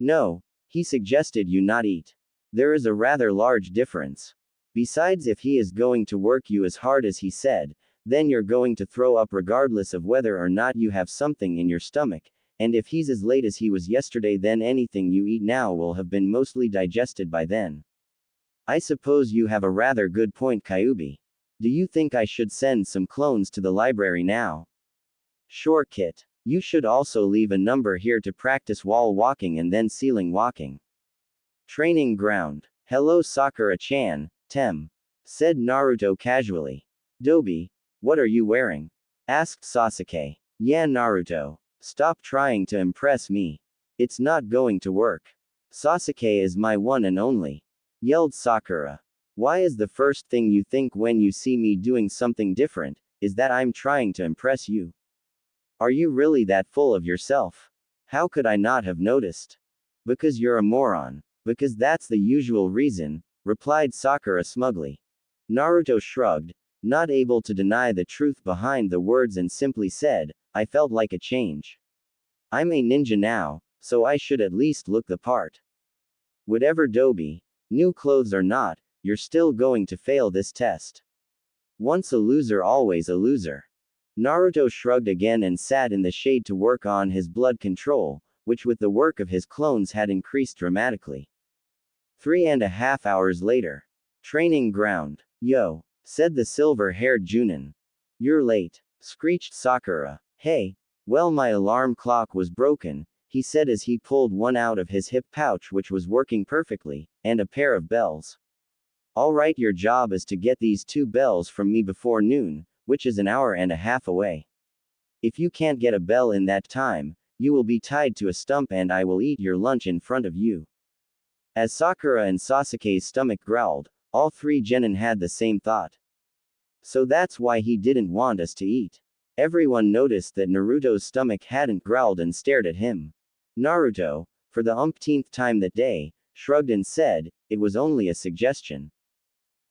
No, he suggested you not eat. There is a rather large difference. Besides, if he is going to work you as hard as he said, then you're going to throw up regardless of whether or not you have something in your stomach, and if he's as late as he was yesterday, then anything you eat now will have been mostly digested by then. I suppose you have a rather good point, Kyubi. Do you think I should send some clones to the library now? Sure, Kit. You should also leave a number here to practice wall walking and then ceiling walking. Training ground. Hello, Sakura-chan, Tem. Said Naruto casually. Dobi, what are you wearing? Asked Sasuke. Yeah, Naruto. Stop trying to impress me. It's not going to work. Sasuke is my one and only. Yelled Sakura. Why is the first thing you think when you see me doing something different, is that I'm trying to impress you? Are you really that full of yourself? How could I not have noticed? Because you're a moron. Because that's the usual reason, replied Sakura smugly. Naruto shrugged, not able to deny the truth behind the words, and simply said, I felt like a change. I'm a ninja now, so I should at least look the part. Whatever, Dobi, new clothes or not, you're still going to fail this test. Once a loser, always a loser. Naruto shrugged again and sat in the shade to work on his blood control, which with the work of his clones had increased dramatically. 3.5 hours later. Training ground. Yo, said the silver-haired Junin. You're late, screeched Sakura. Hey, well, my alarm clock was broken, he said as he pulled one out of his hip pouch which was working perfectly, and a pair of bells. Alright, your job is to get these 2 bells from me before noon, which is an hour and a half away. If you can't get a bell in that time, you will be tied to a stump and I will eat your lunch in front of you. As Sakura and Sasuke's stomach growled, all 3 genin had the same thought. So that's why he didn't want us to eat. Everyone noticed that Naruto's stomach hadn't growled and stared at him. Naruto, for the umpteenth time that day, shrugged and said, it was only a suggestion.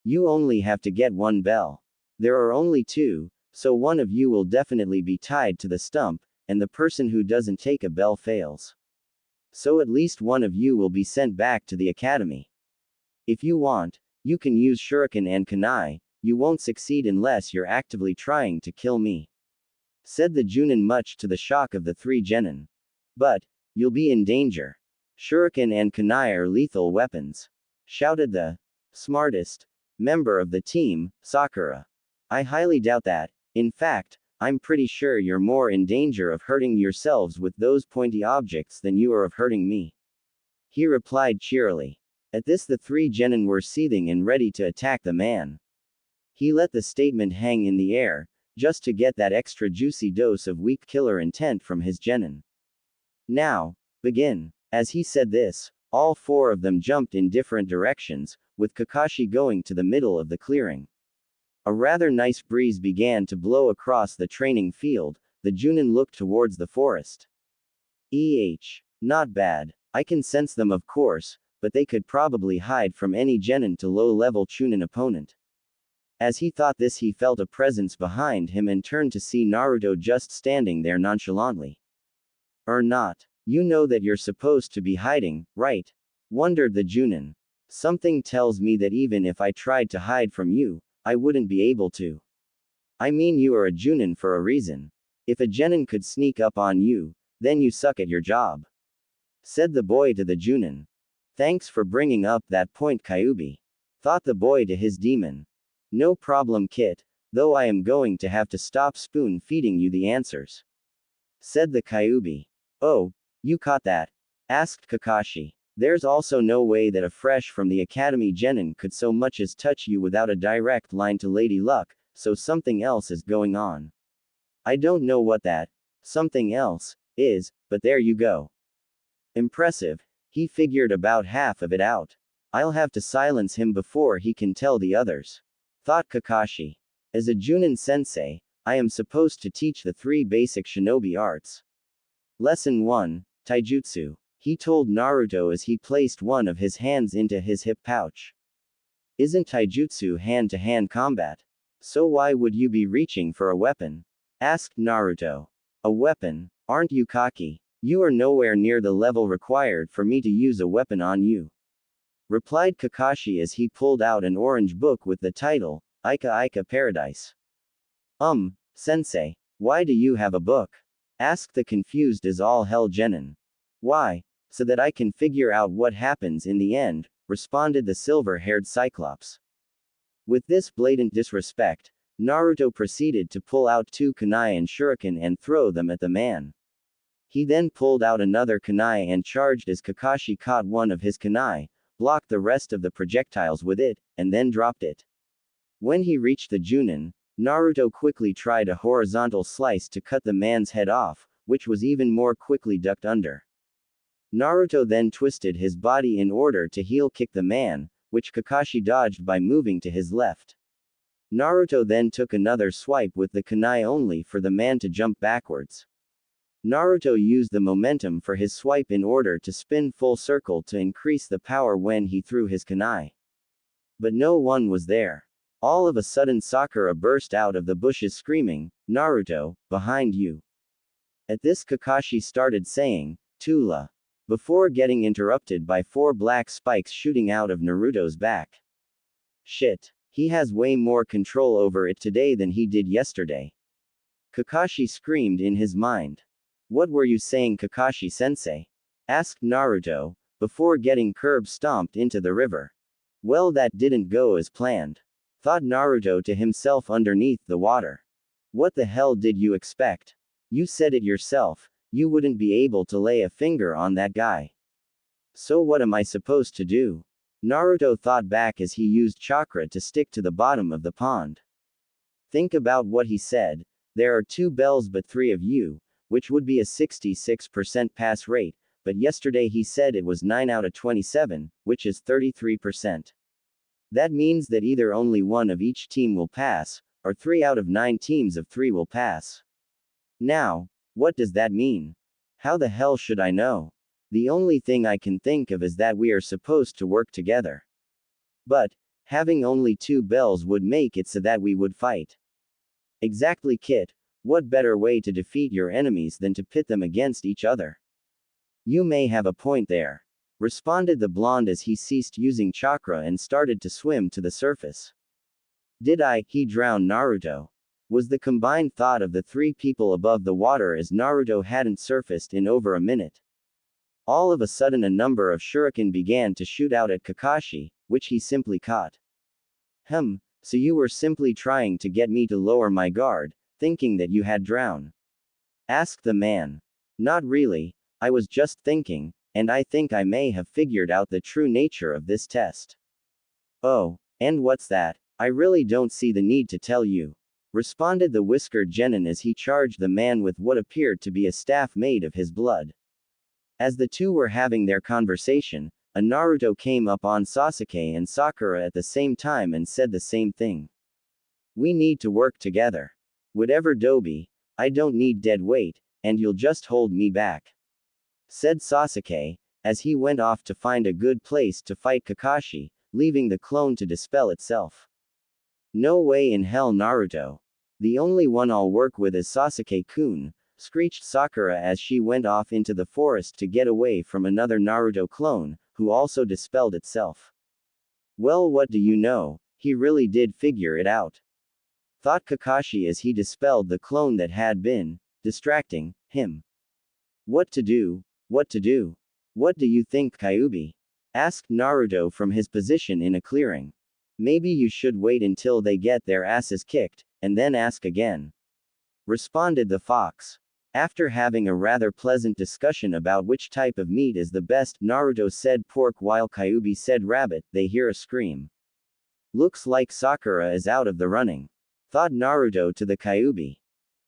You only have to get 1 bell. There are only 2, so one of you will definitely be tied to the stump, and the person who doesn't take a bell fails. So at least one of you will be sent back to the academy. If you want, you can use shuriken and kunai, you won't succeed unless you're actively trying to kill me. Said the Junin, much to the shock of the 3 genin. But, you'll be in danger. Shuriken and kunai are lethal weapons. Shouted the smartest member of the team, Sakura. I highly doubt that. In fact, I'm pretty sure you're more in danger of hurting yourselves with those pointy objects than you are of hurting me. He replied cheerily. At this, the 3 genin were seething and ready to attack the man. He let the statement hang in the air, just to get that extra juicy dose of weak killer intent from his genin. Now, begin. As he said this, all 4 of them jumped in different directions, with Kakashi going to the middle of the clearing. A rather nice breeze began to blow across the training field. The Junin looked towards the forest. Not bad. I can sense them, of course, but they could probably hide from any genin to low-level Chunin opponent. As he thought this, he felt a presence behind him and turned to see Naruto just standing there nonchalantly. Or not. You know that you're supposed to be hiding, right? Wondered the Junin. Something tells me that even if I tried to hide from you, I wouldn't be able to. I mean, you are a Junin for a reason. If a genin could sneak up on you, then you suck at your job. Said the boy to the Junin. Thanks for bringing up that point, Kyubi. Thought the boy to his demon. No problem, Kit, though I am going to have to stop spoon feeding you the answers. Said the Kyubi. Oh, you caught that? Asked Kakashi. There's also no way that a fresh from the academy genin could so much as touch you without a direct line to Lady Luck, so something else is going on. I don't know what that something else is, but there you go. Impressive. He figured about half of it out. I'll have to silence him before he can tell the others. Thought Kakashi. As a Junin sensei, I am supposed to teach the 3 basic shinobi arts. Lesson 1, Taijutsu. He told Naruto as he placed one of his hands into his hip pouch. Isn't taijutsu hand-to-hand combat? So why would you be reaching for a weapon? Asked Naruto. A weapon? Aren't you cocky? You are nowhere near the level required for me to use a weapon on you. Replied Kakashi as he pulled out an orange book with the title, Ika Ika Paradise. Sensei. Why do you have a book? Asked the confused as all hell genin. Why? So that I can figure out what happens in the end, responded the silver-haired Cyclops. With this blatant disrespect, Naruto proceeded to pull out 2 kunai and shuriken and throw them at the man. He then pulled out another kunai and charged as Kakashi caught one of his kunai, blocked the rest of the projectiles with it, and then dropped it. When he reached the Junin, Naruto quickly tried a horizontal slice to cut the man's head off, which was even more quickly ducked under. Naruto then twisted his body in order to heel kick the man, which Kakashi dodged by moving to his left. Naruto then took another swipe with the kunai only for the man to jump backwards. Naruto used the momentum for his swipe in order to spin full circle to increase the power when he threw his kunai. But no one was there. All of a sudden Sakura burst out of the bushes screaming, "Naruto, behind you!" At this Kakashi started saying, "Tula," before getting interrupted by 4 black spikes shooting out of Naruto's back. Shit. He has way more control over it today than he did yesterday. Kakashi screamed in his mind. What were you saying, Kakashi-sensei? Asked Naruto, before getting curb stomped into the river. Well, that didn't go as planned. Thought Naruto to himself underneath the water. What the hell did you expect? You said it yourself, you wouldn't be able to lay a finger on that guy. So what am I supposed to do? Naruto thought back as he used chakra to stick to the bottom of the pond. Think about what he said, there are 2 bells but 3 of you, which would be a 66% pass rate, but yesterday he said it was 9 out of 27, which is 33%. That means that either only 1 of each team will pass, or 3 out of 9 teams of 3 will pass. Now, what does that mean? How the hell should I know? The only thing I can think of is that we are supposed to work together. But, having only 2 bells would make it so that we would fight. Exactly, Kit. What better way to defeat your enemies than to pit them against each other? You may have a point there. Responded the blonde as he ceased using chakra and started to swim to the surface. Did he drown Naruto? Was the combined thought of the 3 people above the water as Naruto hadn't surfaced in over a minute. All of a sudden a number of shuriken began to shoot out at Kakashi, which he simply caught. So you were simply trying to get me to lower my guard, thinking that you had drowned? Asked the man. Not really, I was just thinking, and I think I may have figured out the true nature of this test. Oh, and what's that? I really don't see the need to tell you. Responded the whiskered genin as he charged the man with what appeared to be a staff made of his blood. As the 2 were having their conversation, a Naruto came up on Sasuke and Sakura at the same time and said the same thing. We need to work together. Whatever Dobi, I don't need dead weight, and you'll just hold me back. Said Sasuke, as he went off to find a good place to fight Kakashi, leaving the clone to dispel itself. No way in hell, Naruto. The only one I'll work with is Sasuke-kun, screeched Sakura as she went off into the forest to get away from another Naruto clone, who also dispelled itself. Well, what do you know, he really did figure it out. Thought Kakashi as he dispelled the clone that had been distracting him. What to do? What to do? What do you think, Kyuubi? Asked Naruto from his position in a clearing. Maybe you should wait until they get their asses kicked, and then ask again. Responded the fox. After having a rather pleasant discussion about which type of meat is the best, Naruto said pork while Kyuubi said rabbit. They hear a scream. Looks like Sakura is out of the running. Thought Naruto to the Kyuubi.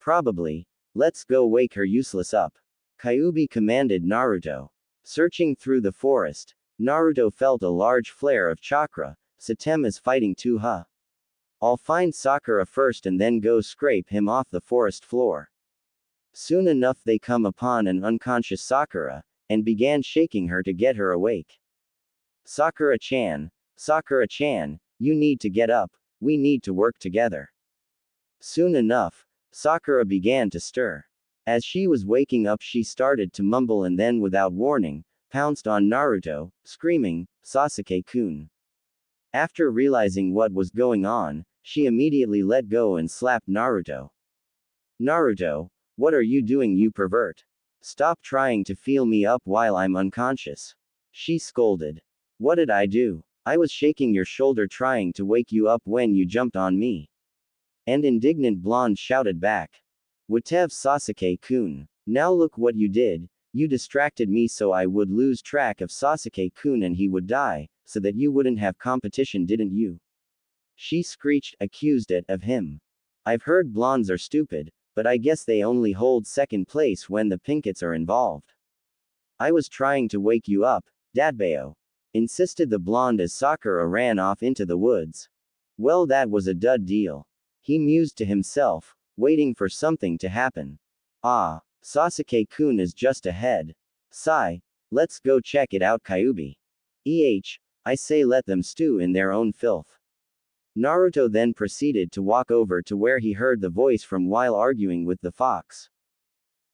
Probably. Let's go wake her useless up. Kyuubi commanded Naruto. Searching through the forest, Naruto felt a large flare of chakra. Satem is fighting too, huh? I'll find Sakura first and then go scrape him off the forest floor. Soon enough they come upon an unconscious Sakura, and began shaking her to get her awake. Sakura-chan, Sakura-chan, you need to get up, we need to work together. Soon enough, Sakura began to stir. As she was waking up, she started to mumble and then, without warning, pounced on Naruto, screaming, "Sasuke-kun." After realizing what was going on, she immediately let go and slapped Naruto. "Naruto, what are you doing, you pervert? Stop trying to feel me up while I'm unconscious," she scolded. "What did I do? I was shaking your shoulder trying to wake you up when you jumped on me." And indignant blonde shouted back. "Whatever, Sasuke-kun. Now look what you did. You distracted me so I would lose track of Sasuke-kun and he would die, so that you wouldn't have competition, didn't you?" she screeched, accused of him. "I've heard blondes are stupid, but I guess they only hold second place when the pinkets are involved. I was trying to wake you up, Dadbayo," insisted the blonde as Sakura ran off into the woods. Well, that was a dud deal. He mused to himself, waiting for something to happen. Ah, Sasuke-kun is just ahead. Sigh. Let's go check it out, Kyuubi. I say let them stew in their own filth. Naruto then proceeded to walk over to where he heard the voice from while arguing with the fox.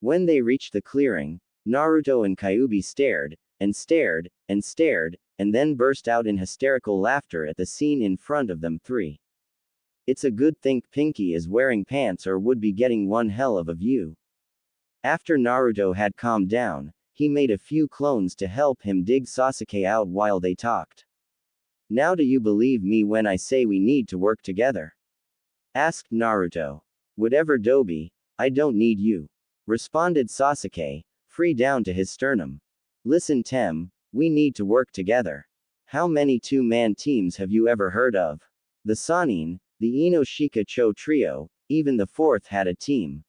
When they reached the clearing, Naruto and Kyuubi stared, and stared, and stared, and then burst out in hysterical laughter at the scene in front of them three. It's a good thing Pinky is wearing pants or would be getting one hell of a view. After Naruto had calmed down, he made a few clones to help him dig Sasuke out while they talked. "Now do you believe me when I say we need to work together?" asked Naruto. "Whatever, Dobi, I don't need you," responded Sasuke, free down to his sternum. "Listen, Tem, we need to work together. How many two-man teams have you ever heard of? The Sannin, the Inoshika Cho trio, even the fourth had a team.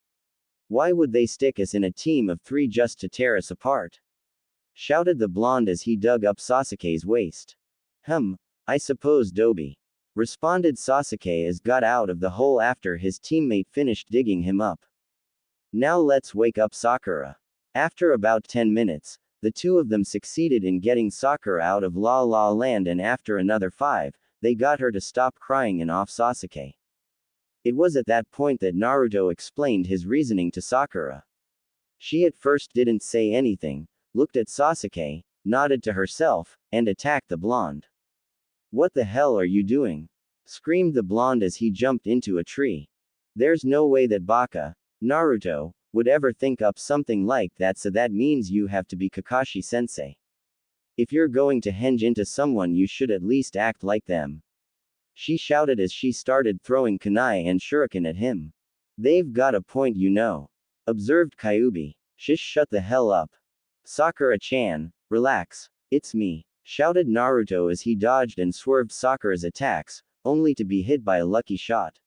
Why would they stick us in a team of three just to tear us apart?" shouted the blonde as he dug up Sasuke's waist. I suppose, Dobi," responded Sasuke as got out of the hole after his teammate finished digging him up. "Now let's wake up Sakura." After about 10 minutes, the two of them succeeded in getting Sakura out of La La Land, and after another 5, they got her to stop crying and off Sasuke. It was at that point that Naruto explained his reasoning to Sakura. She at first didn't say anything, looked at Sasuke, nodded to herself, and attacked the blonde. "What the hell are you doing?" screamed the blonde as he jumped into a tree. "There's no way that Baka, Naruto, would ever think up something like that, so that means you have to be Kakashi-sensei. If you're going to henge into someone, you should at least act like them," she shouted as she started throwing kunai and shuriken at him. "They've got a point, you know," observed Kyuubi. "Shish, shut the hell up. Sakura-chan, relax. It's me," shouted Naruto as he dodged and swerved Sakura's attacks, only to be hit by a lucky shot.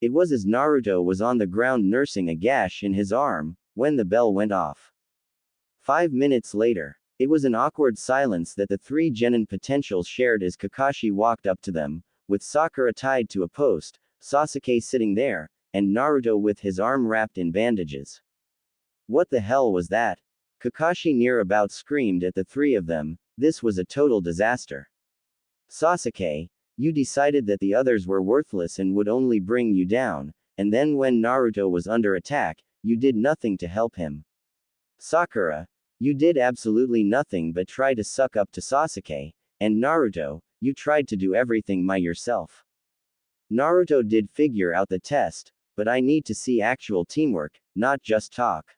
It was as Naruto was on the ground nursing a gash in his arm, when the bell went off. 5 minutes later, it was an awkward silence that the three genin potentials shared as Kakashi walked up to them, with Sakura tied to a post, Sasuke sitting there, and Naruto with his arm wrapped in bandages. "What the hell was that?" Kakashi near about screamed at the three of them. This was a total disaster. "Sasuke, you decided that the others were worthless and would only bring you down, and then when Naruto was under attack, you did nothing to help him. Sakura, you did absolutely nothing but try to suck up to Sasuke, and Naruto, you tried to do everything by yourself. Naruto did figure out the test, but I need to see actual teamwork, not just talk.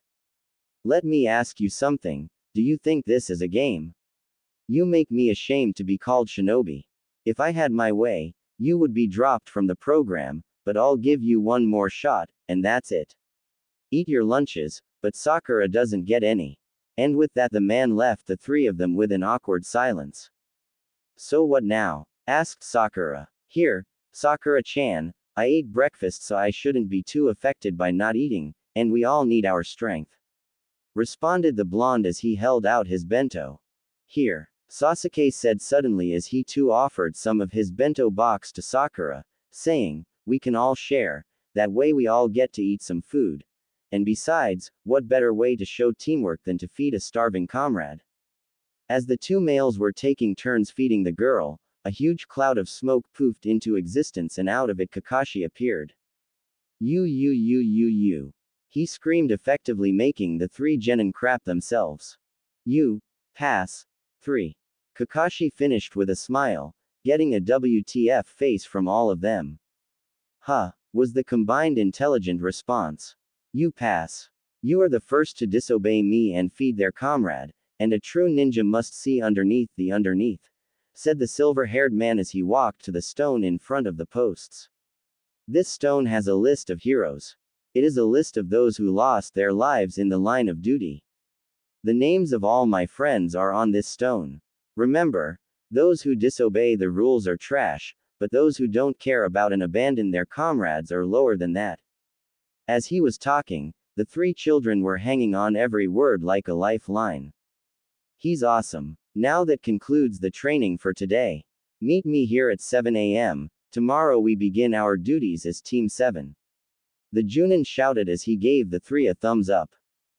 Let me ask you something, do you think this is a game? You make me ashamed to be called shinobi. If I had my way, you would be dropped from the program, but I'll give you one more shot, and that's it. Eat your lunches, but Sakura doesn't get any." And with that the man left the three of them with an awkward silence. "So what now?" asked Sakura. "Here, Sakura-chan, I ate breakfast so I shouldn't be too affected by not eating, and we all need our strength," responded the blonde as he held out his bento. "Here," Sasuke said suddenly as he too offered some of his bento box to Sakura, saying, "We can all share, that way we all get to eat some food. And besides, what better way to show teamwork than to feed a starving comrade?" As the two males were taking turns feeding the girl, a huge cloud of smoke poofed into existence and out of it Kakashi appeared. You. He screamed, effectively making the three genin crap themselves. You pass. 3. Kakashi finished with a smile, getting a WTF face from all of them. Huh, was the combined intelligent response. You pass. You are the first to disobey me and feed their comrade, and a true ninja must see underneath the underneath, said the silver-haired man as he walked to the stone in front of the posts. This stone has a list of heroes. It is a list of those who lost their lives in the line of duty. The names of all my friends are on this stone. Remember, those who disobey the rules are trash, but those who don't care about and abandon their comrades are lower than that. As he was talking, the three children were hanging on every word like a lifeline. He's awesome. Now that concludes the training for today. Meet me here at 7 a.m. Tomorrow we begin our duties as Team 7. The Junin shouted as he gave the three a thumbs up.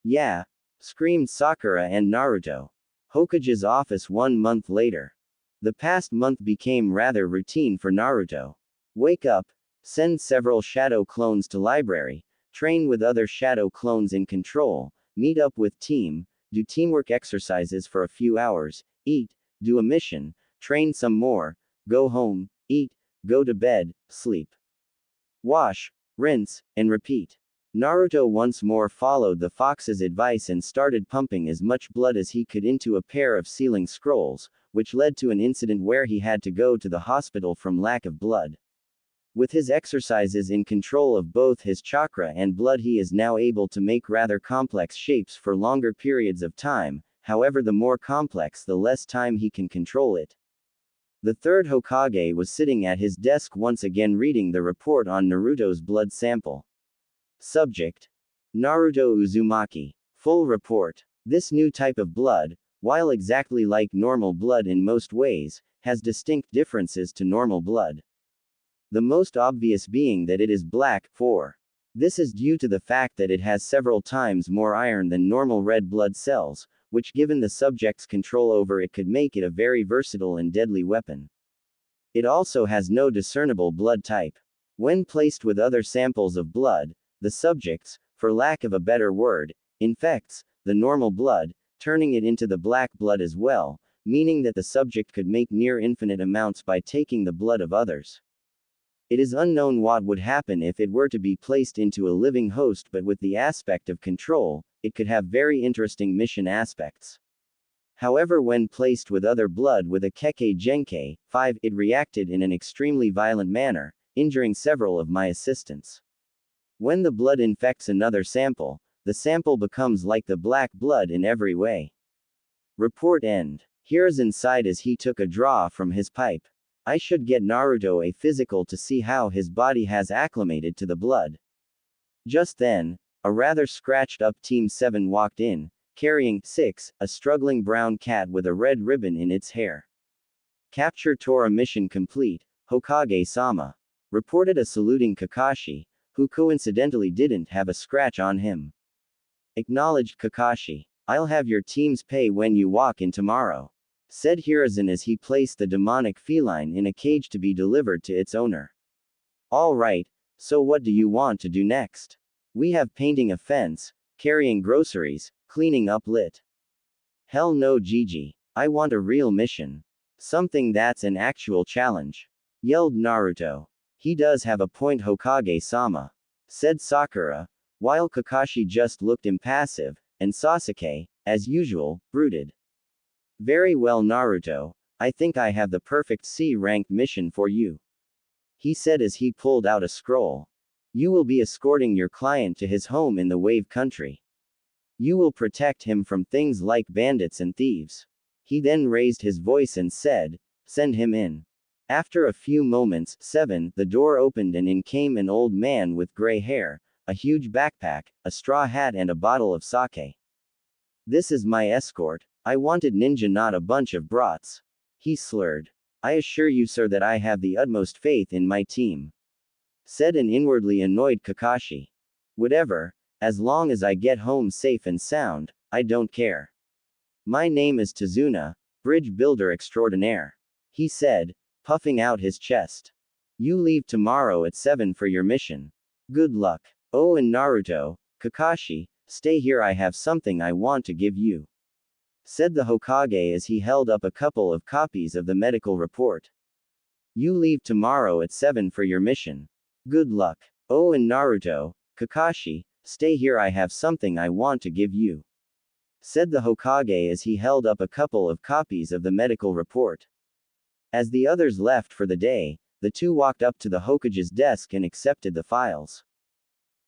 Yeah! Screamed Sakura and Naruto. Hokage's office 1 month later. The past month became rather routine for Naruto. Wake up, send several shadow clones to library, train with other shadow clones in control, meet up with team, do teamwork exercises for a few hours, eat, do a mission, train some more, go home, eat, go to bed, sleep. Wash, rinse, and repeat. Naruto once more followed the fox's advice and started pumping as much blood as he could into a pair of sealing scrolls, which led to an incident where he had to go to the hospital from lack of blood. With his exercises in control of both his chakra and blood, he is now able to make rather complex shapes for longer periods of time, however, the more complex, the less time he can control it. The third Hokage was sitting at his desk once again reading the report on Naruto's blood sample. Subject: Naruto Uzumaki. Full report. This new type of blood, while exactly like normal blood in most ways, has distinct differences to normal blood. The most obvious being that it is black. 4. This is due to the fact that it has several times more iron than normal red blood cells, which, given the subject's control over it, could make it a very versatile and deadly weapon. It also has no discernible blood type. When placed with other samples of blood, the subjects, for lack of a better word, infects the normal blood, turning it into the black blood as well, meaning that the subject could make near infinite amounts by taking the blood of others. It is unknown what would happen if it were to be placed into a living host, but with the aspect of control, it could have very interesting mission aspects. However, when placed with other blood with a Kekkei Genkei 5, it reacted in an extremely violent manner, injuring several of my assistants. When the blood infects another sample, the sample becomes like the black blood in every way. Report end. Hiruzen sighed as he took a draw from his pipe. I should get Naruto a physical to see how his body has acclimated to the blood. Just then, a rather scratched up Team 7 walked in, carrying 6, a struggling brown cat with a red ribbon in its hair. Capture Tora mission complete, Hokage-sama. Reported a saluting Kakashi, who coincidentally didn't have a scratch on him. Acknowledged Kakashi. I'll have your team's pay when you walk in tomorrow, said Hiruzen as he placed the demonic feline in a cage to be delivered to its owner. All right, so what do you want to do next? We have painting a fence, carrying groceries, cleaning up lit. Hell no, Gigi. I want a real mission. Something that's an actual challenge. Yelled Naruto. He does have a point, Hokage-sama, said Sakura, while Kakashi just looked impassive, and Sasuke, as usual, brooded. Very well, Naruto, I think I have the perfect C-ranked mission for you, he said as he pulled out a scroll. You will be escorting your client to his home in the Wave Country. You will protect him from things like bandits and thieves. He then raised his voice and said, send him in. After a few moments, 7, the door opened and in came an old man with gray hair, a huge backpack, a straw hat and a bottle of sake. This is my escort. I wanted ninja, not a bunch of brats. He slurred. I assure you, sir, that I have the utmost faith in my team, said an inwardly annoyed Kakashi. Whatever, as long as I get home safe and sound, I don't care. My name is Tazuna, bridge builder extraordinaire, he said, puffing out his chest. You leave tomorrow at 7 for your mission. Good luck. Oh, and Naruto, Kakashi, stay here, I have something I want to give you, said the Hokage as he held up a couple of copies of the medical report. You leave tomorrow at 7 for your mission. Good luck. Oh, and Naruto, Kakashi, stay here, I have something I want to give you, said the Hokage as he held up a couple of copies of the medical report. As the others left for the day, the two walked up to the Hokage's desk and accepted the files.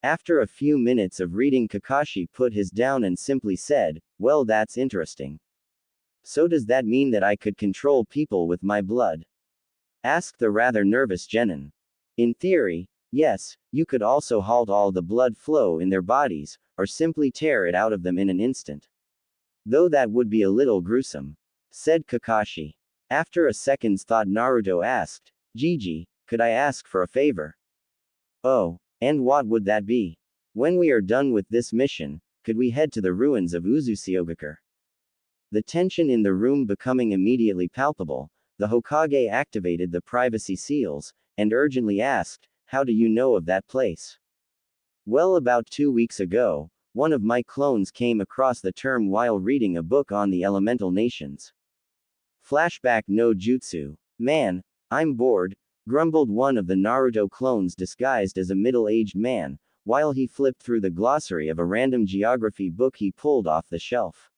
After a few minutes of reading, Kakashi put his down and simply said, well, that's interesting. So does that mean that I could control people with my blood? Asked the rather nervous Genin. In theory, yes, you could also halt all the blood flow in their bodies, or simply tear it out of them in an instant. Though that would be a little gruesome, said Kakashi. After a second's thought, Naruto asked, Gigi, could I ask for a favor? Oh, and what would that be? When we are done with this mission, could we head to the ruins of Uzushiogakure? The tension in the room becoming immediately palpable, the Hokage activated the privacy seals, and urgently asked, how do you know of that place? Well, about 2 weeks ago, one of my clones came across the term while reading a book on the elemental nations. Flashback no jutsu. Man, I'm bored, grumbled one of the Naruto clones disguised as a middle-aged man, while he flipped through the glossary of a random geography book he pulled off the shelf.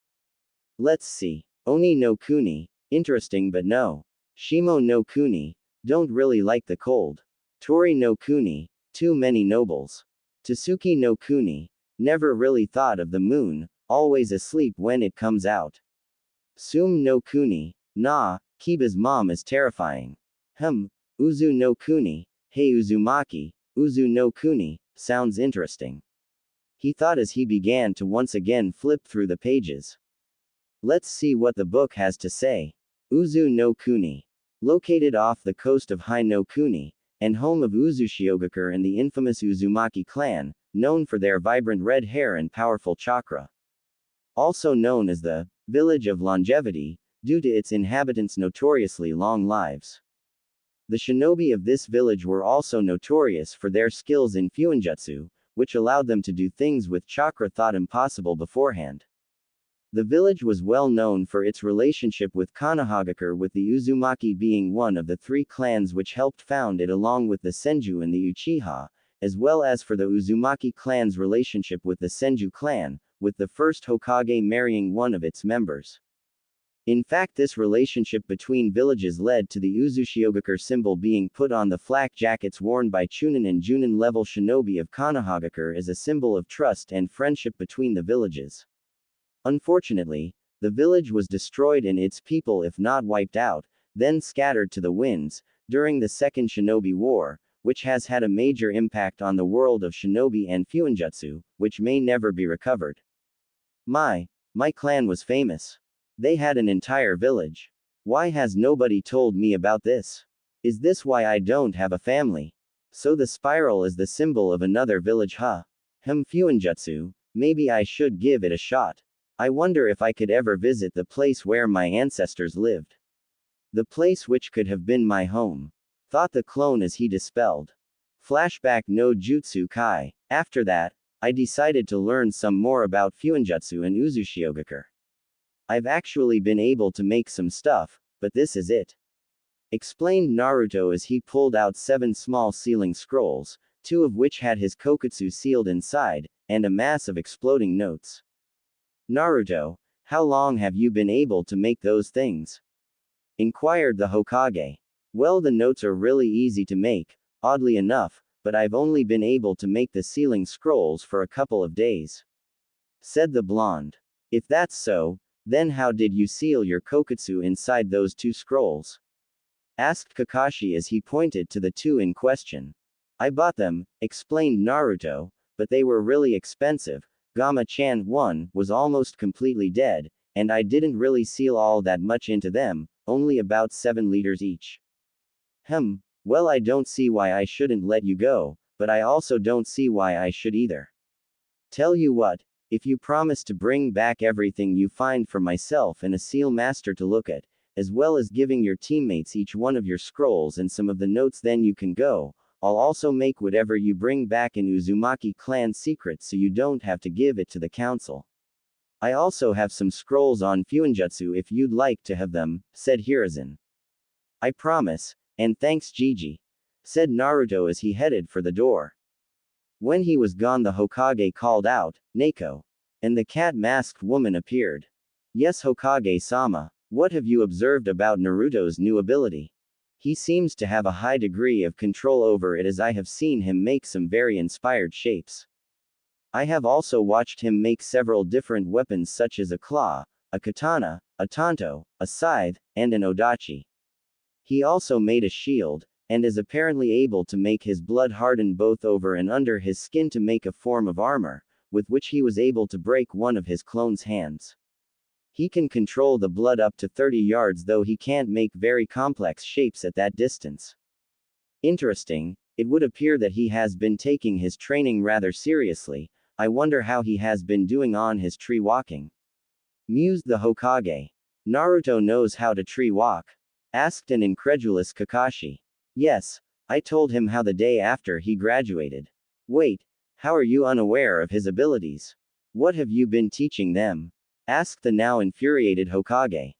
Let's see. Oni no Kuni, interesting but no. Shimo no Kuni, don't really like the cold. Tori no Kuni, too many nobles. Tsuki no Kuni, never really thought of the moon, always asleep when it comes out. Sum no Kuni, nah, Kiba's mom is terrifying. Uzu no Kuni, hey Uzumaki, Uzu no Kuni, sounds interesting, he thought as he began to once again flip through the pages. Let's see what the book has to say. Uzu no Kuni. Located off the coast of Hai no Kuni, and home of Uzushiogakure and the infamous Uzumaki clan, known for their vibrant red hair and powerful chakra. Also known as the village of longevity, due to its inhabitants' notoriously long lives. The shinobi of this village were also notorious for their skills in fuinjutsu, which allowed them to do things with chakra thought impossible beforehand. The village was well known for its relationship with Konohagakure, with the Uzumaki being one of the 3 clans which helped found it along with the Senju and the Uchiha, as well as for the Uzumaki clan's relationship with the Senju clan, with the first Hokage marrying one of its members. In fact, this relationship between villages led to the Uzushiogakure symbol being put on the flak jackets worn by Chunin and Junin level shinobi of Konohagakure as a symbol of trust and friendship between the villages. Unfortunately, the village was destroyed and its people, if not wiped out, then scattered to the winds, during the Second Shinobi War, which has had a major impact on the world of shinobi and fuinjutsu, which may never be recovered. My clan was famous. They had an entire village. Why has nobody told me about this? Is this why I don't have a family? So the spiral is the symbol of another village, huh? Fuinjutsu, maybe I should give it a shot. I wonder if I could ever visit the place where my ancestors lived. The place which could have been my home. Thought the clone as he dispelled. Flashback no Jutsu Kai. After that, I decided to learn some more about fuinjutsu and Uzushiogakure. I've actually been able to make some stuff, but this is it, explained Naruto as he pulled out 7 small sealing scrolls, 2 of which had his kokutsu sealed inside, and a mass of exploding notes. Naruto, how long have you been able to make those things? Inquired the Hokage. Well, the notes are really easy to make, oddly enough, but I've only been able to make the sealing scrolls for a couple of days, said the blonde. If that's so, then how did you seal your kokutsu inside those 2 scrolls? Asked Kakashi as he pointed to the 2 in question. I bought them, explained Naruto, but they were really expensive. Gama-chan 1 was almost completely dead, and I didn't really seal all that much into them, only about 7 liters each. Well, I don't see why I shouldn't let you go, but I also don't see why I should either. Tell you what, if you promise to bring back everything you find for myself and a seal master to look at, as well as giving your teammates each one of your scrolls and some of the notes, then you can go. I'll also make whatever you bring back in Uzumaki clan secret so you don't have to give it to the council. I also have some scrolls on Fuinjutsu if you'd like to have them, said Hiruzen. I promise, and thanks Gigi, said Naruto as he headed for the door. When he was gone, the Hokage called out, Neko. And the cat-masked woman appeared. Yes, Hokage-sama, what have you observed about Naruto's new ability? He seems to have a high degree of control over it, as I have seen him make some very inspired shapes. I have also watched him make several different weapons such as a claw, a katana, a tanto, a scythe, and an odachi. He also made a shield, and is apparently able to make his blood harden both over and under his skin to make a form of armor, with which he was able to break one of his clone's hands. He can control the blood up to 30 yards, though he can't make very complex shapes at that distance. Interesting, it would appear that he has been taking his training rather seriously. I wonder how he has been doing on his tree walking. Mused the Hokage. Naruto knows how to tree walk? Asked an incredulous Kakashi. Yes, I told him how the day after he graduated. Wait, how are you unaware of his abilities? What have you been teaching them? Asked the now infuriated Hokage.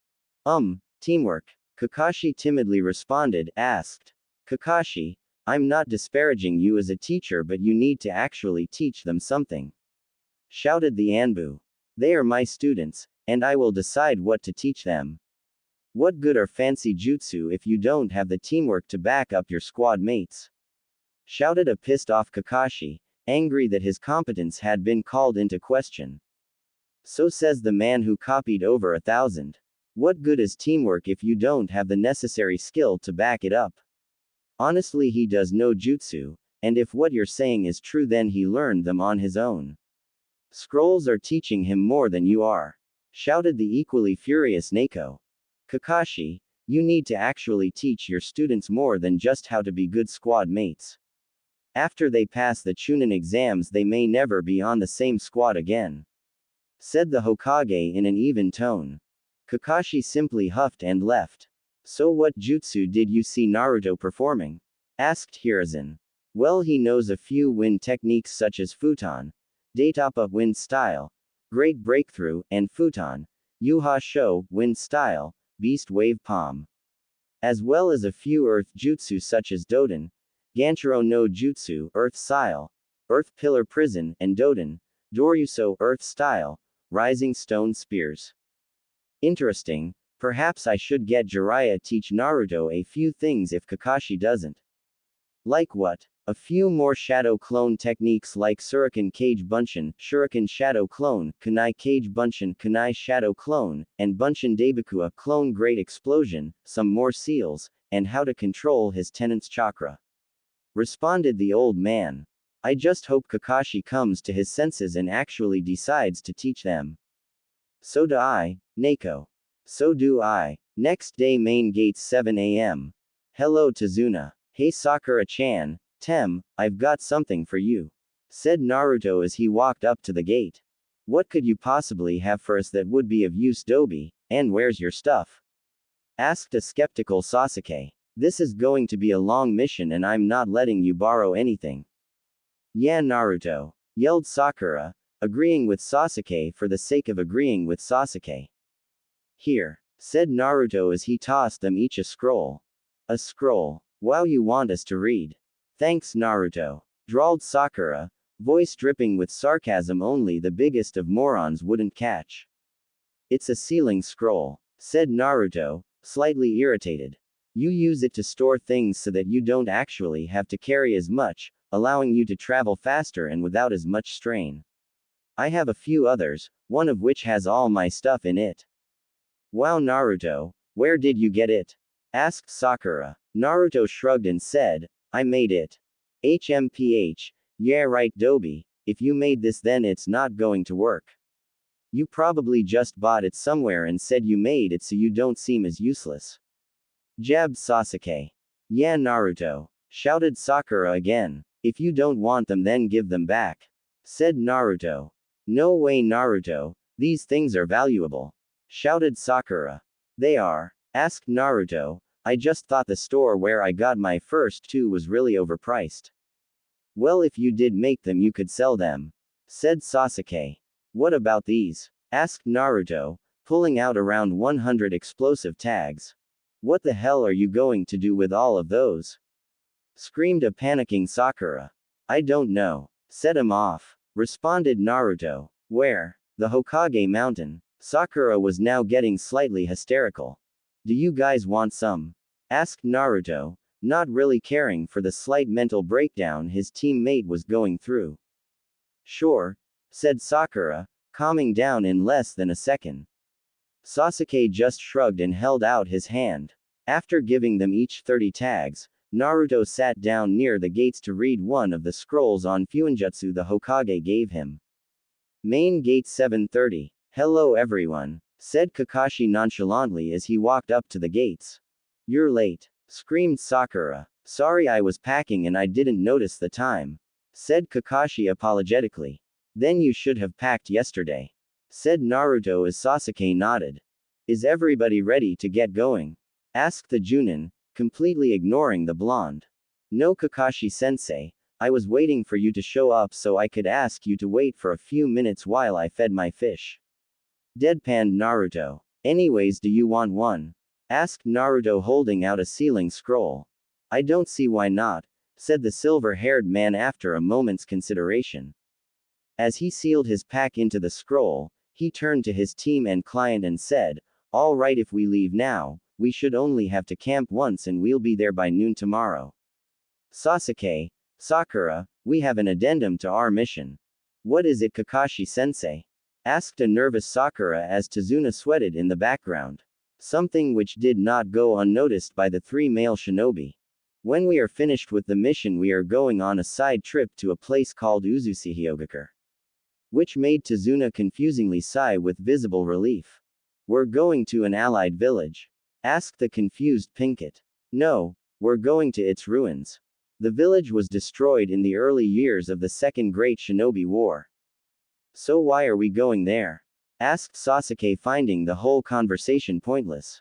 Teamwork. Kakashi timidly responded, asked. Kakashi, I'm not disparaging you as a teacher, but you need to actually teach them something. Shouted the Anbu. They are my students, and I will decide what to teach them. What good are fancy jutsu if you don't have the teamwork to back up your squad mates? Shouted a pissed off Kakashi, angry that his competence had been called into question. So says the man who copied over 1,000. What good is teamwork if you don't have the necessary skill to back it up? Honestly, he does no jutsu, and if what you're saying is true, then he learned them on his own. Scrolls are teaching him more than you are. Shouted the equally furious Neko. Kakashi, you need to actually teach your students more than just how to be good squad mates. After they pass the Chunin exams, they may never be on the same squad again. Said the Hokage in an even tone. Kakashi simply huffed and left. So what jutsu did you see Naruto performing? Asked Hiruzen. Well, he knows a few wind techniques such as futon, Daitapa wind style, Great Breakthrough, and futon, Yuha Sho wind style, Beast Wave Palm. As well as a few earth jutsu such as Doden, Ganchiro no Jutsu, Earth Style, Earth Pillar Prison, and Doden, Doryuso, Earth Style, Rising Stone Spears. Interesting, perhaps I should get Jiraiya teach Naruto a few things if Kakashi doesn't. Like what? A few more shadow clone techniques like Shuriken Cage Bunshin, Shuriken Shadow Clone, Kunai Cage Bunshin, Kunai Shadow Clone, and Bunshin Daibakua Clone Great Explosion, some more seals, and how to control his tenant's chakra. Responded the old man. I just hope Kakashi comes to his senses and actually decides to teach them. So do I, Neko. So do I. Next day, main gates 7 a.m. Hello Tazuna. Hey Sakura-chan, Tem, I've got something for you. Said Naruto as he walked up to the gate. What could you possibly have for us that would be of use, Dobi, and where's your stuff? Asked a skeptical Sasuke. This is going to be a long mission and I'm not letting you borrow anything. Yeah, Naruto, yelled Sakura, agreeing with Sasuke for the sake of agreeing with Sasuke. Here, said Naruto as he tossed them each a scroll. A scroll. Wow, you want us to read? Thanks, Naruto, drawled Sakura, voice dripping with sarcasm only the biggest of morons wouldn't catch. It's a sealing scroll, said Naruto, slightly irritated. You use it to store things so that you don't actually have to carry as much, allowing you to travel faster and without as much strain. I have a few others, one of which has all my stuff in it. Wow, Naruto, where did you get it? Asked Sakura. Naruto shrugged and said, I made it. HMPH, yeah right Dobi, if you made this then it's not going to work. You probably just bought it somewhere and said you made it so you don't seem as useless. Jabbed Sasuke. Yeah Naruto, shouted Sakura again. If you don't want them then give them back. Said Naruto. No way Naruto, these things are valuable. Shouted Sakura. They are? Asked Naruto, I just thought the store where I got my first two was really overpriced. Well, if you did make them, you could sell them, said Sasuke. What about these? Asked Naruto, pulling out around 100 explosive tags. What the hell are you going to do with all of those? Screamed a panicking Sakura. I don't know. Set him off, responded Naruto. Where? The Hokage mountain. Sakura was now getting slightly hysterical. Do you guys want some? Asked Naruto, not really caring for the slight mental breakdown his teammate was going through. Sure, said Sakura, calming down in less than a second. Sasuke just shrugged and held out his hand. After giving them each 30 tags, Naruto sat down near the gates to read one of the scrolls on Fuinjutsu the Hokage gave him. Main Gate 730. Hello everyone, said Kakashi nonchalantly as he walked up to the gates. You're late, screamed Sakura. Sorry, I was packing and I didn't notice the time, said Kakashi apologetically. Then you should have packed yesterday, said Naruto as Sasuke nodded. Is everybody ready to get going? Asked the Junin, completely ignoring the blonde. No, Kakashi-sensei, I was waiting for you to show up so I could ask you to wait for a few minutes while I fed my fish. Deadpanned Naruto. Anyways, do you want one? Asked Naruto holding out a sealing scroll. I don't see why not, said the silver-haired man after a moment's consideration. As he sealed his pack into the scroll, he turned to his team and client and said, all right, if we leave now, we should only have to camp once and we'll be there by noon tomorrow. Sasuke, Sakura, we have an addendum to our mission. What is it, Kakashi-sensei? Asked a nervous Sakura as Tazuna sweated in the background. Something which did not go unnoticed by the three male shinobi. When we are finished with the mission, we are going on a side trip to a place called Uzushiogakure. Which made Tazuna confusingly sigh with visible relief. We're going to an allied village? Asked the confused Pinkett. No, we're going to its ruins. The village was destroyed in the early years of the Second Great Shinobi War. So why are we going there? Asked Sasuke, finding the whole conversation pointless.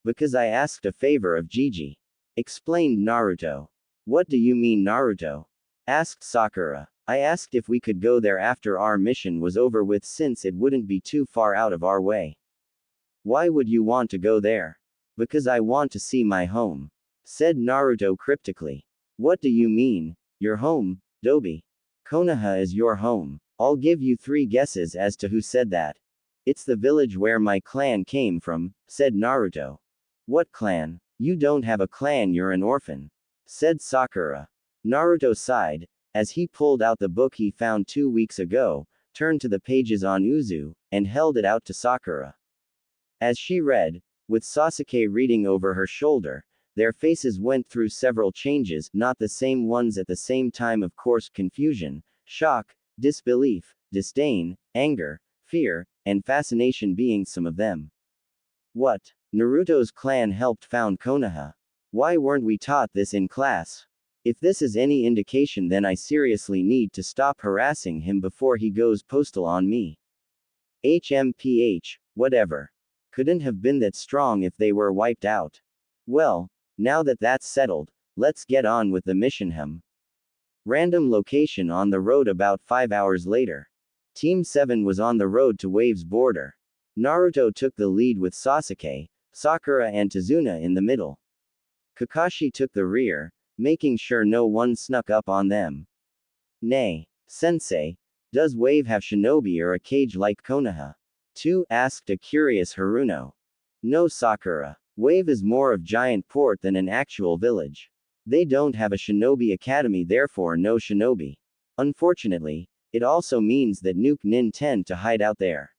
Because I asked a favor of Gigi, explained Naruto. What do you mean, Naruto? Asked Sakura. I asked if we could go there after our mission was over with, since it wouldn't be too far out of our way. Why would you want to go there? Because I want to see my home, said Naruto cryptically. What do you mean, your home, Dobi? Konoha is your home. I'll give you 3 guesses as to who said that. It's the village where my clan came from, said Naruto. What clan? You don't have a clan, you're an orphan, said Sakura. Naruto sighed, as he pulled out the book he found 2 weeks ago, turned to the pages on Uzu, and held it out to Sakura. As she read, with Sasuke reading over her shoulder, their faces went through several changes, not the same ones at the same time, of course: confusion, shock, disbelief, disdain, anger, fear, and fascination being some of them. What? Naruto's clan helped found Konoha. Why weren't we taught this in class? If this is any indication, then I seriously need to stop harassing him before he goes postal on me. HMPH, whatever. Couldn't have been that strong if they were wiped out. Well, now that that's settled, let's get on with the mission. Random location on the road. About 5 hours later, Team 7 was on the road to Wave's border. Naruto took the lead with Sasuke, Sakura and Tazuna in the middle. Kakashi took the rear, making sure no one snuck up on them. Nay, sensei, does Wave have shinobi or a cage like Konoha? Too? Asked a curious Haruno. No, Sakura. Wave is more of giant port than an actual village. They don't have a shinobi academy, therefore no shinobi. Unfortunately, it also means that Nuke Nin tend to hide out there,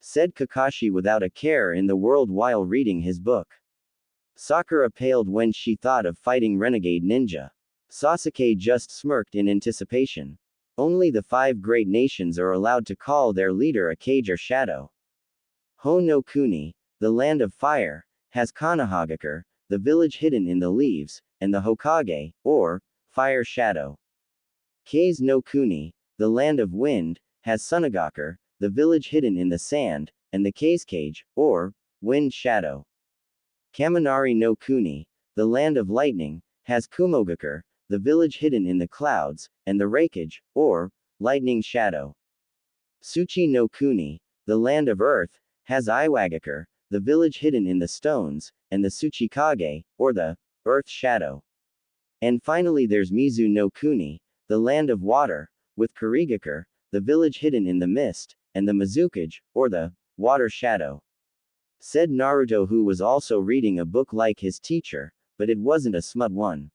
said Kakashi without a care in the world while reading his book. Sakura paled when she thought of fighting renegade ninja. Sasuke just smirked in anticipation. Only the 5 great nations are allowed to call their leader a cage or shadow. Ho no Kuni, the land of fire, has Konohagakure, the village hidden in the leaves, and the Hokage, or fire shadow. Kase no Kuni, the land of wind, has Sunagakure, the village hidden in the sand, and the Kase cage, or wind shadow. Kaminari no Kuni, the land of lightning, has Kumogakure, the village hidden in the clouds, and the Raikage, or lightning shadow. Tsuchi no Kuni, the land of earth, has Iwagakure, the village hidden in the stones, and the Tsuchikage, or the earth shadow. And finally there's Mizu no Kuni, the land of water, with Kurigakure, the village hidden in the mist, and the Mizukage, or the water shadow. Said Naruto, who was also reading a book like his teacher, but it wasn't a smut one.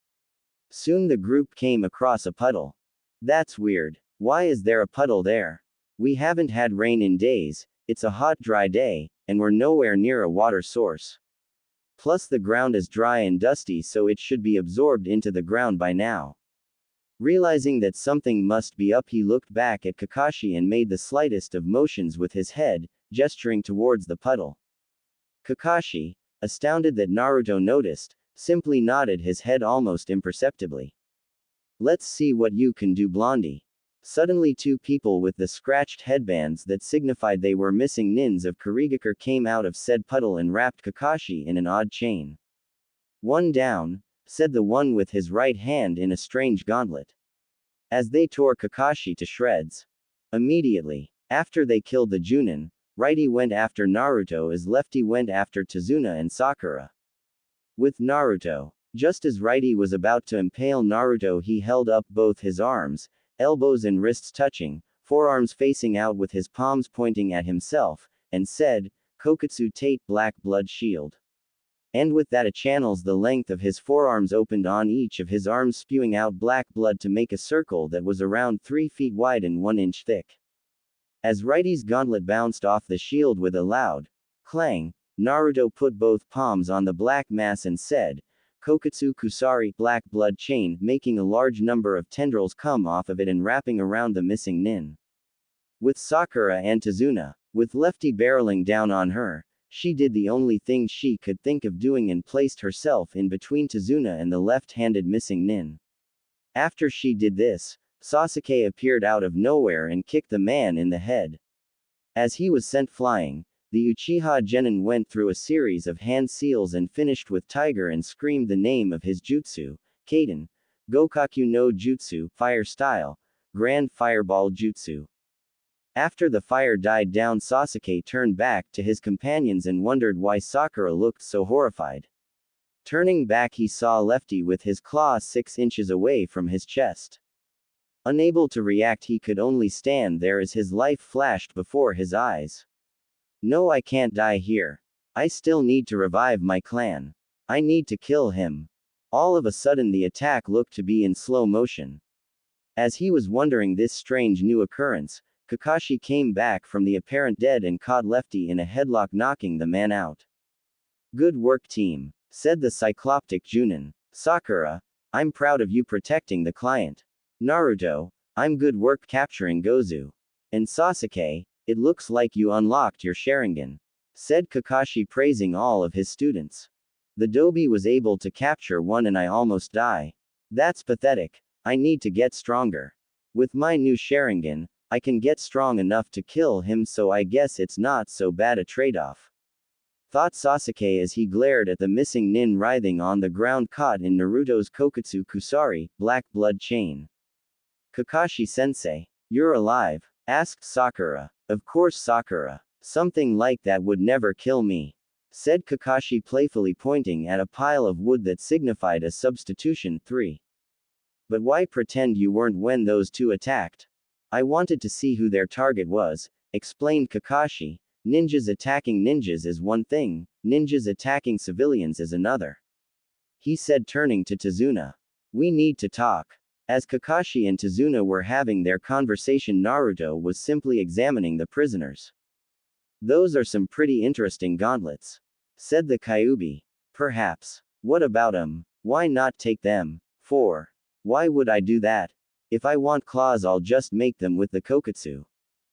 Soon the group came across a puddle. That's weird. Why is there a puddle there? We haven't had rain in days, it's a hot dry day, and we're nowhere near a water source. Plus the ground is dry and dusty, so it should be absorbed into the ground by now. Realizing that something must be up, he looked back at Kakashi and made the slightest of motions with his head, gesturing towards the puddle. Kakashi, astounded that Naruto noticed, simply nodded his head almost imperceptibly. Let's see what you can do, Blondie. Suddenly two people with the scratched headbands that signified they were missing nins of Kurigakure came out of said puddle and wrapped Kakashi in an odd chain. One down, said the one with his right hand in a strange gauntlet. As they tore Kakashi to shreds. Immediately after they killed the Junin, righty went after Naruto as lefty went after Tazuna and Sakura. With Naruto, just as righty was about to impale Naruto, he held up both his arms, elbows and wrists touching, forearms facing out with his palms pointing at himself, and said, Kokutsu Tate Black Blood Shield. And with that, a channels the length of his forearms opened on each of his arms, spewing out black blood to make a circle that was around 3 feet wide and 1 inch thick. As righty's gauntlet bounced off the shield with a loud clang, Naruto put both palms on the black mass and said, Kokutsu Kusari Black Blood Chain, making a large number of tendrils come off of it and wrapping around the missing nin. With Sakura and Tazuna, with lefty barreling down on her, she did the only thing she could think of doing and placed herself in between Tazuna and the left-handed missing nin. After she did this, Sasuke appeared out of nowhere and kicked the man in the head. As he was sent flying, the Uchiha Genin went through a series of hand seals and finished with Tiger and screamed the name of his jutsu, Kaden, Gokaku no Jutsu, Fire Style, Grand Fireball Jutsu. After the fire died down, Sasuke turned back to his companions and wondered why Sakura looked so horrified. Turning back, he saw Lefty with his claw 6 inches away from his chest. Unable to react, he could only stand there as his life flashed before his eyes. No, I can't die here. I still need to revive my clan. I need to kill him. All of a sudden the attack looked to be in slow motion. As he was wondering this strange new occurrence, Kakashi came back from the apparent dead and caught Lefty in a headlock, knocking the man out. Good work, team, said the cycloptic Junin. Sakura, I'm proud of you protecting the client. Naruto, I'm good work capturing Gozu. And Sasuke, it looks like you unlocked your Sharingan, said Kakashi, praising all of his students. The Dobi was able to capture one and I almost die. That's pathetic. I need to get stronger. With my new Sharingan, I can get strong enough to kill him, so I guess it's not so bad a trade-off. Thought Sasuke as he glared at the missing nin writhing on the ground caught in Naruto's Kokutsu Kusari, Black Blood Chain. Kakashi-sensei, you're alive? Asked Sakura. Of course, Sakura. Something like that would never kill me, said Kakashi, playfully pointing at a pile of wood that signified a substitution 3. But why pretend you weren't when those two attacked? I wanted to see who their target was, explained Kakashi. Ninjas attacking ninjas is one thing, ninjas attacking civilians is another. He said, turning to Tazuna. We need to talk. As Kakashi and Tazuna were having their conversation, Naruto was simply examining the prisoners. Those are some pretty interesting gauntlets, said the Kyuubi. Perhaps. What about 'em? Why not take them? Why would I do that? If I want claws, I'll just make them with the Kokutsu.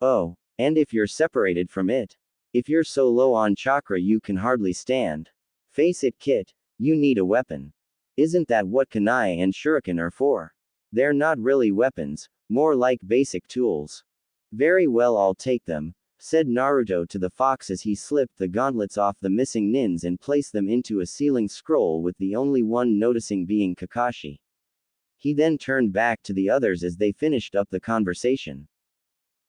Oh, and if you're separated from it? If you're so low on chakra you can hardly stand. Face it, Kit, you need a weapon. Isn't that what kunai and shuriken are for? They're not really weapons, more like basic tools. Very well, I'll take them, said Naruto to the fox as he slipped the gauntlets off the missing nins and placed them into a sealing scroll, with the only one noticing being Kakashi. He then turned back to the others as they finished up the conversation.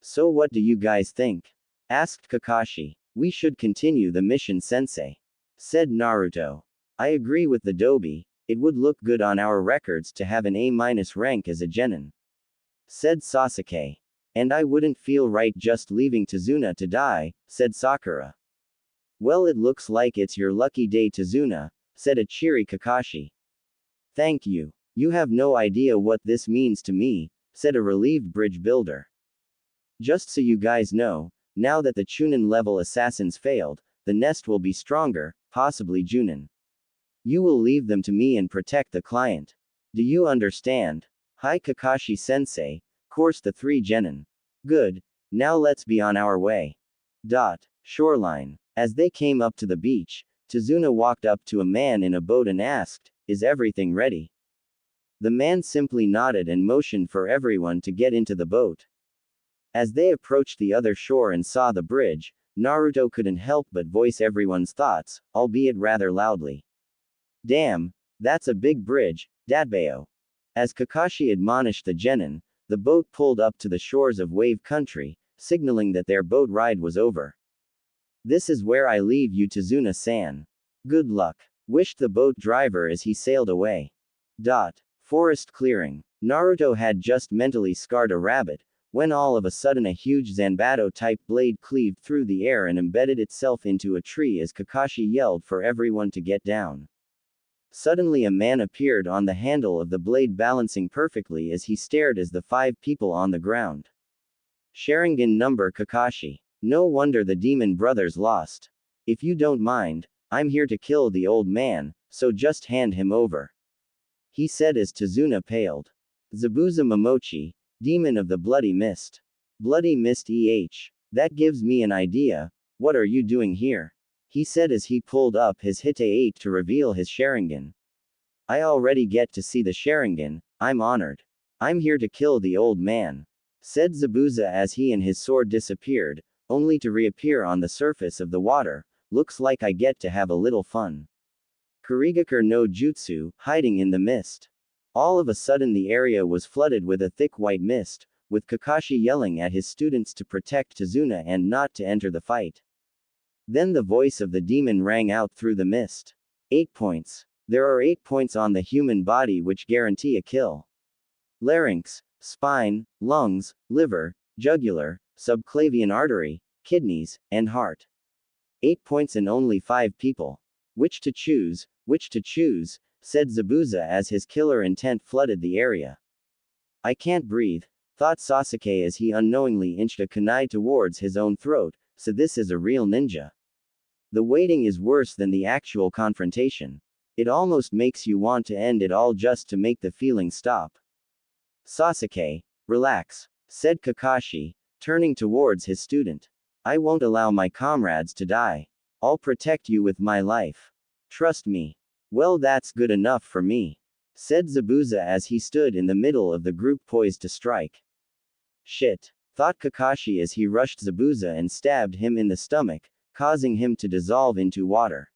"So what do you guys think?" asked Kakashi. "We should continue the mission, sensei," said Naruto. "I agree with the Dobi, it would look good on our records to have an A- rank as a genin," said Sasuke. "And I wouldn't feel right just leaving Tazuna to die," said Sakura. "Well, it looks like it's your lucky day, Tazuna," said a cheery Kakashi. "Thank you. You have no idea what this means to me," said a relieved bridge builder. "Just so you guys know, now that the Chunin level assassins failed, the nest will be stronger, possibly Junin. You will leave them to me and protect the client. Do you understand?" "Hi Kakashi sensei, course the 3 genin." "Good, now let's be on our way." Shoreline. As they came up to the beach, Tazuna walked up to a man in a boat and asked, "Is everything ready?" The man simply nodded and motioned for everyone to get into the boat. As they approached the other shore and saw the bridge, Naruto couldn't help but voice everyone's thoughts, albeit rather loudly. "Damn, that's a big bridge, Datbeo." As Kakashi admonished the genin, the boat pulled up to the shores of Wave Country, signaling that their boat ride was over. "This is where I leave you, Tazuna-san. Good luck," wished the boat driver as he sailed away. Forest clearing. Naruto had just mentally scarred a rabbit, when all of a sudden a huge Zanbato-type blade cleaved through the air and embedded itself into a tree as Kakashi yelled for everyone to get down. Suddenly a man appeared on the handle of the blade, balancing perfectly as he stared as the 5 people on the ground. Sharingan number Kakashi. No wonder the demon brothers lost. "If you don't mind, I'm here to kill the old man, so just hand him over," he said as Tazuna paled. "Zabuza Momochi, demon of the Bloody Mist. Bloody Mist that gives me an idea, what are you doing here?" he said as he pulled up his Hite 8 to reveal his Sharingan. "I already get to see the Sharingan, I'm honored. I'm here to kill the old man," said Zabuza as he and his sword disappeared, only to reappear on the surface of the water. "Looks like I get to have a little fun." Kurigakure no Jutsu, hiding in the mist. All of a sudden the area was flooded with a thick white mist, with Kakashi yelling at his students to protect Tazuna and not to enter the fight. Then the voice of the demon rang out through the mist. 8 points. There are 8 points on the human body which guarantee a kill. Larynx, spine, lungs, liver, jugular, subclavian artery, kidneys, and heart. 8 points and only 5 people. Which to choose, said Zabuza as his killer intent flooded the area. "I can't breathe," thought Sasuke as he unknowingly inched a kunai towards his own throat, so this is a real ninja. The waiting is worse than the actual confrontation. It almost makes you want to end it all just to make the feeling stop. "Sasuke, relax," said Kakashi, turning towards his student. "I won't allow my comrades to die. I'll protect you with my life. Trust me." "Well, that's good enough for me," said Zabuza as he stood in the middle of the group poised to strike. "Shit," thought Kakashi as he rushed Zabuza and stabbed him in the stomach, causing him to dissolve into water.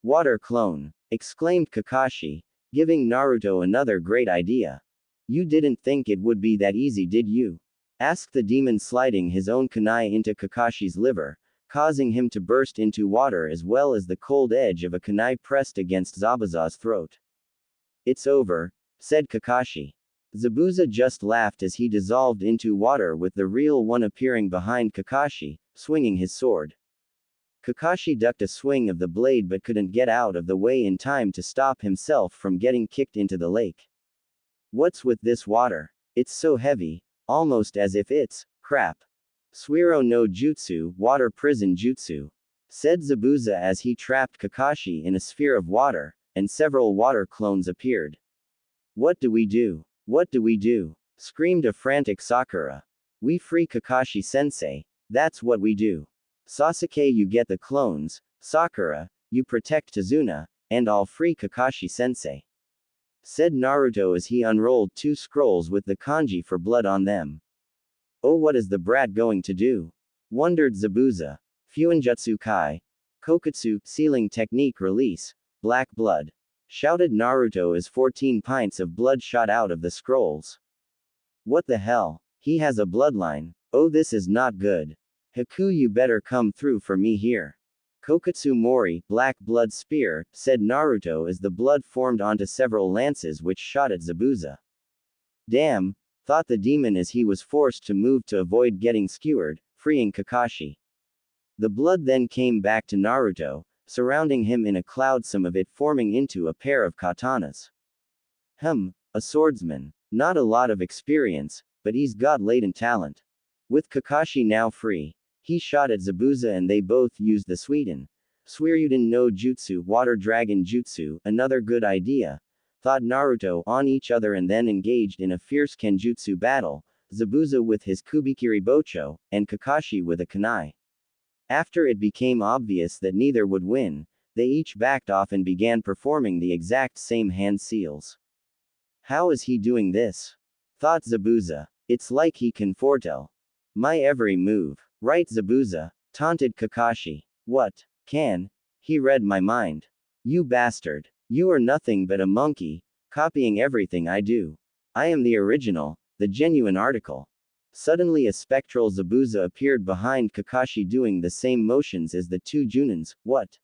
"Water clone," exclaimed Kakashi, giving Naruto another great idea. "You didn't think it would be that easy, did you?" asked the demon, sliding his own kunai into Kakashi's liver, causing him to burst into water as well as the cold edge of a kunai pressed against Zabuza's throat. "It's over," said Kakashi. Zabuza just laughed as he dissolved into water, with the real one appearing behind Kakashi, swinging his sword. Kakashi ducked a swing of the blade but couldn't get out of the way in time to stop himself from getting kicked into the lake. "What's with this water? It's so heavy, almost as if it's crap." "Suiro no Jutsu, water prison jutsu," said Zabuza as he trapped Kakashi in a sphere of water, and several water clones appeared. "What do we do? What do we do?" screamed a frantic Sakura. "We free Kakashi sensei, that's what we do. Sasuke, you get the clones, Sakura, you protect Tazuna, and I'll free Kakashi sensei," said Naruto as he unrolled 2 scrolls with the kanji for blood on them. "Oh, what is the brat going to do?" Wondered Zabuza. Fuinjutsu Kai. Kokutsu, sealing technique release. Black blood. Shouted Naruto as 14 pints of blood shot out of the scrolls. What the hell? He has a bloodline. Oh, this is not good. Haku, you better come through for me here. Kokutsu Mori, black blood spear, said Naruto as the blood formed onto several lances which shot at Zabuza. Damn, thought the demon as he was forced to move to avoid getting skewered, freeing Kakashi. The blood then came back to Naruto, surrounding him in a cloud, some of it forming into a pair of katanas. A swordsman. Not a lot of experience, but he's got latent talent. With Kakashi now free, he shot at Zabuza and they both used the Suiryuden no Jutsu, Water Dragon Jutsu, another good idea, thought Naruto, on each other and then engaged in a fierce Kenjutsu battle, Zabuza with his Kubikiri Bocho, and Kakashi with a kunai. After it became obvious that neither would win, they each backed off and began performing the exact same hand seals. How is he doing this? Thought Zabuza. It's like he can foretell my every move. Right, Zabuza? Taunted Kakashi. What? Can? He read my mind. You bastard. You are nothing but a monkey, copying everything I do. I am the original, the genuine article. Suddenly a spectral Zabuza appeared behind Kakashi doing the same motions as the two Junins. What?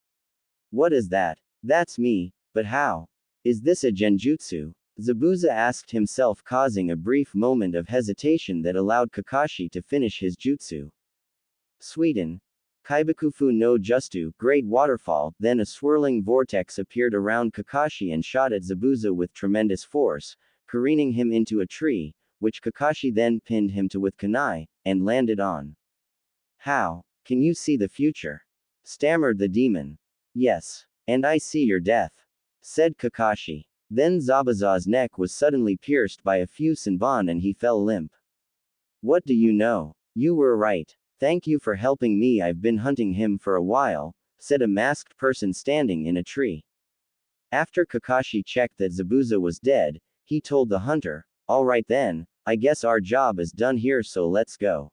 What is that? That's me, but how? Is this a genjutsu? Zabuza asked himself, causing a brief moment of hesitation that allowed Kakashi to finish his jutsu. Sweden. Kaibakufu no Justu, great waterfall, then a swirling vortex appeared around Kakashi and shot at Zabuza with tremendous force, careening him into a tree, which Kakashi then pinned him to with kunai, and landed on. How? Can you see the future? Stammered the demon. Yes. And I see your death. Said Kakashi. Then Zabuza's neck was suddenly pierced by a few senbon and he fell limp. What do you know? You were right. Thank you for helping me, I've been hunting him for a while, said a masked person standing in a tree. After Kakashi checked that Zabuza was dead, he told the hunter, alright then, I guess our job is done here, so let's go.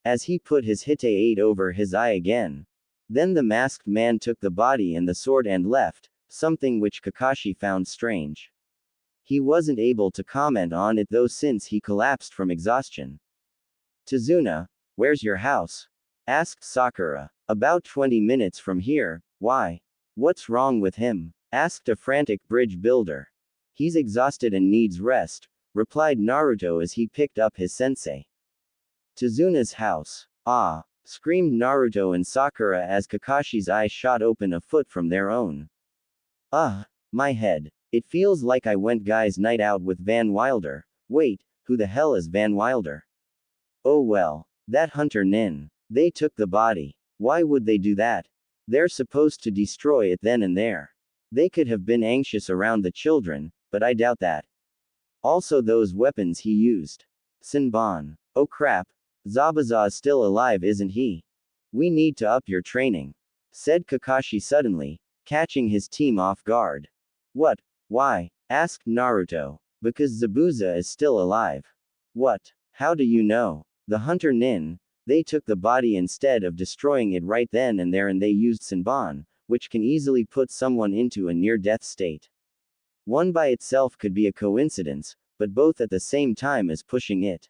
As he put his Hite-8 over his eye again. Then the masked man took the body and the sword and left, something which Kakashi found strange. He wasn't able to comment on it though since he collapsed from exhaustion. Tazuna, where's your house? Asked Sakura. About 20 minutes from here. Why? What's wrong with him? Asked a frantic bridge builder. He's exhausted and needs rest, replied Naruto as he picked up his sensei. Tazuna's house. Ah! Screamed Naruto and Sakura as Kakashi's eyes shot open a foot from their own. My head. It feels like I went guys' night out with Van Wilder. Wait, who the hell is Van Wilder? Oh well. That hunter Nin. They took the body. Why would they do that? They're supposed to destroy it then and there. They could have been anxious around the children, but I doubt that. Also those weapons he used. Senbon. Oh crap. Zabuza is still alive, isn't he? We need to up your training. Said Kakashi suddenly, catching his team off guard. What? Why? Asked Naruto. Because Zabuza is still alive. What? How do you know? The hunter Nin. They took the body instead of destroying it right then and there, and they used Senbon, which can easily put someone into a near-death state. One by itself could be a coincidence, but both at the same time is pushing it.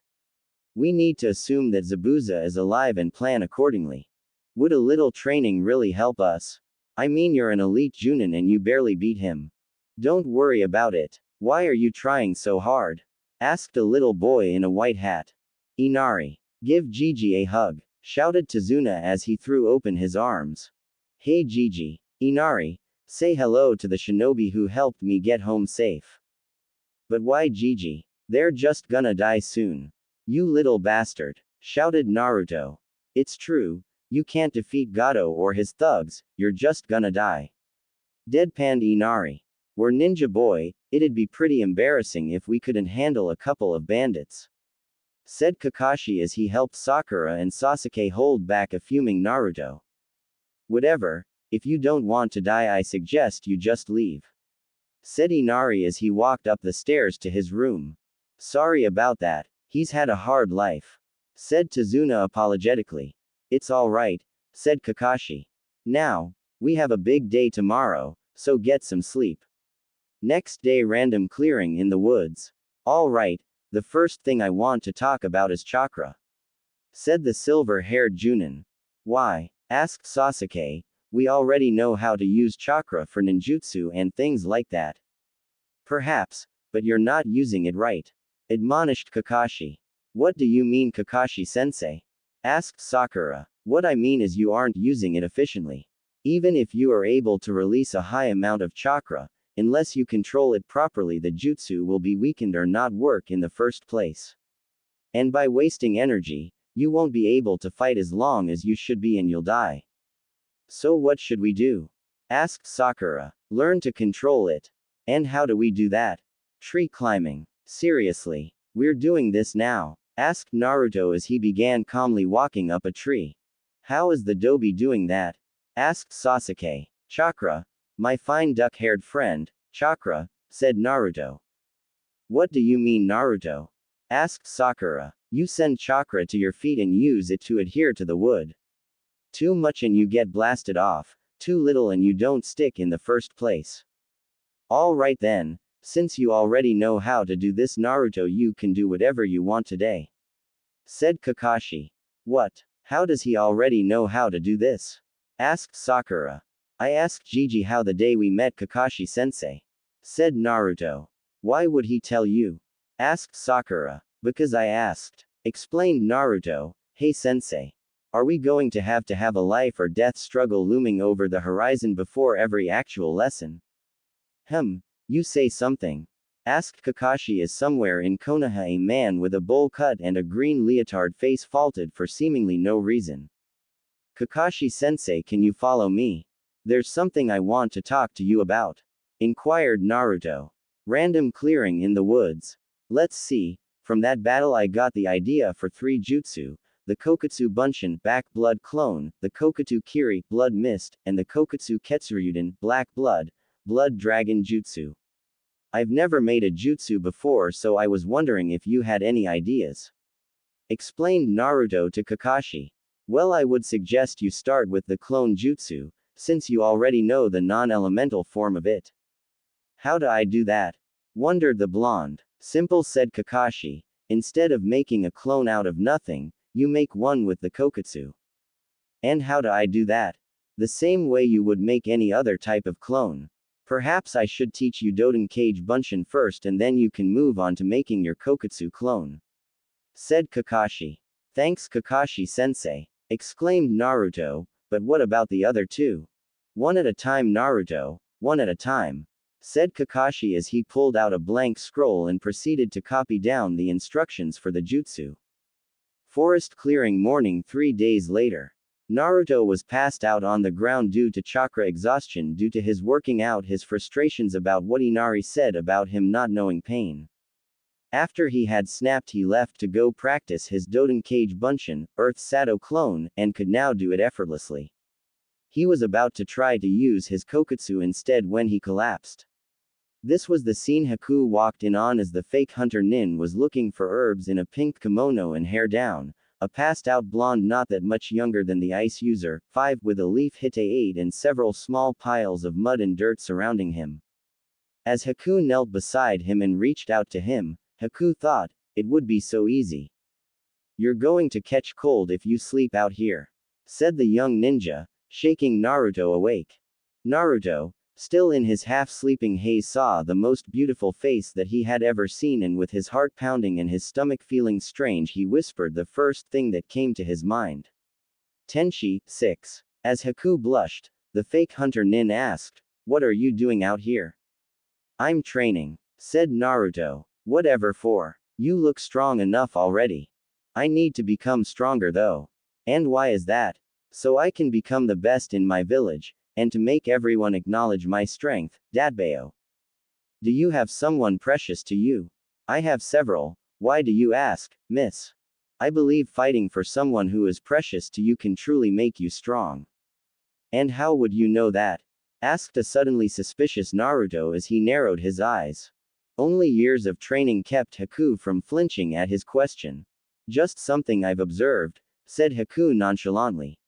We need to assume that Zabuza is alive and plan accordingly. Would a little training really help us? I mean, you're an elite Junin and you barely beat him. Don't worry about it. Why are you trying so hard? Asked a little boy in a white hat. Inari. Give Gigi a hug, shouted Tazuna as he threw open his arms. Hey Gigi. Inari. Say hello to the shinobi who helped me get home safe. But why Gigi? They're just gonna die soon. You little bastard. Shouted Naruto. It's true. You can't defeat Gato or his thugs, you're just gonna die. Deadpanned Inari. We're Ninja Boy, it'd be pretty embarrassing if we couldn't handle a couple of bandits. Said Kakashi as he helped Sakura and Sasuke hold back a fuming Naruto. Whatever, if you don't want to die I suggest you just leave. Said Inari as he walked up the stairs to his room. Sorry about that, he's had a hard life. Said Tazuna apologetically. It's alright, said Kakashi. Now, we have a big day tomorrow, so get some sleep. Next day, random clearing in the woods. Alright, the first thing I want to talk about is chakra, said the silver-haired Junin. Why? Asked Sasuke. We already know how to use chakra for ninjutsu and things like that. Perhaps, but you're not using it right, admonished Kakashi. What do you mean, Kakashi-sensei? Asked Sakura. What I mean is you aren't using it efficiently. Even if you are able to release a high amount of chakra, unless you control it properly, the jutsu will be weakened or not work in the first place. And by wasting energy, you won't be able to fight as long as you should be and you'll die. So what should we do? Asked Sakura. Learn to control it. And how do we do that? Tree climbing. Seriously. We're doing this now, asked Naruto as he began calmly walking up a tree. How is the Dobi doing that? Asked Sasuke. Chakra. My fine duck-haired friend, chakra, said Naruto. What do you mean, Naruto? Asked Sakura. You send chakra to your feet and use it to adhere to the wood. Too much and you get blasted off, too little and you don't stick in the first place. Alright then, since you already know how to do this, Naruto, you can do whatever you want today, said Kakashi. What? How does he already know how to do this? Asked Sakura. I asked Gigi how the day we met Kakashi-sensei, said Naruto. Why would he tell you? Asked Sakura. Because I asked, explained Naruto. Hey sensei. Are we going to have a life or death struggle looming over the horizon before every actual lesson? You say something. Asked Kakashi as somewhere in Konoha a man with a bowl cut and a green leotard face faltered for seemingly no reason. Kakashi-sensei, can you follow me? There's something I want to talk to you about, inquired Naruto. Random clearing in the woods. Let's see. From that battle I got the idea for 3 jutsu, the Kokutsu Bunshin, Back Blood Clone, the Kokutsu Kiri, Blood Mist, and the Kokutsu Ketsuryuden, Black Blood, Blood Dragon Jutsu. I've never made a jutsu before, so I was wondering if you had any ideas, explained Naruto to Kakashi. Well, I would suggest you start with the clone jutsu, since you already know the non-elemental form of it. How do I do that? Wondered the blonde. Simple, said Kakashi. Instead of making a clone out of nothing, you make one with the Kokutsu. And how do I do that? The same way you would make any other type of clone. Perhaps I should teach you Doden Cage Bunshin first and then you can move on to making your Kokutsu clone, said Kakashi. Thanks, Kakashi-sensei, exclaimed Naruto, but what about the other 2? One at a time, Naruto, one at a time, said Kakashi as he pulled out a blank scroll and proceeded to copy down the instructions for the jutsu. Forest clearing morning 3 days later. Naruto was passed out on the ground due to chakra exhaustion due to his working out his frustrations about what Inari said about him not knowing pain. After he had snapped, he left to go practice his Doden Cage Bunshin, Earth Sado clone, and could now do it effortlessly. He was about to try to use his Kokutsu instead when he collapsed. This was the scene Haku walked in on as the fake hunter Nin was looking for herbs in a pink kimono and hair down, a passed-out blonde not that much younger than the ice user, 5 with a leaf hite 8 and several small piles of mud and dirt surrounding him. As Haku knelt beside him and reached out to him, Haku thought, it would be so easy. You're going to catch cold if you sleep out here, said the young ninja, shaking Naruto awake. Naruto, still in his half-sleeping haze, saw the most beautiful face that he had ever seen, and with his heart pounding and his stomach feeling strange, he whispered the first thing that came to his mind. Tenshi, 6. As Haku blushed, the fake hunter Nin asked, what are you doing out here? I'm training, said Naruto. Whatever for? You look strong enough already. I need to become stronger though. And why is that? So I can become the best in my village, and to make everyone acknowledge my strength, Dadbao. Do you have someone precious to you? I have several. Why do you ask, miss? I believe fighting for someone who is precious to you can truly make you strong. And how would you know that? Asked a suddenly suspicious Naruto as he narrowed his eyes. Only years of training kept Haku from flinching at his question. Just something I've observed, said Haku nonchalantly.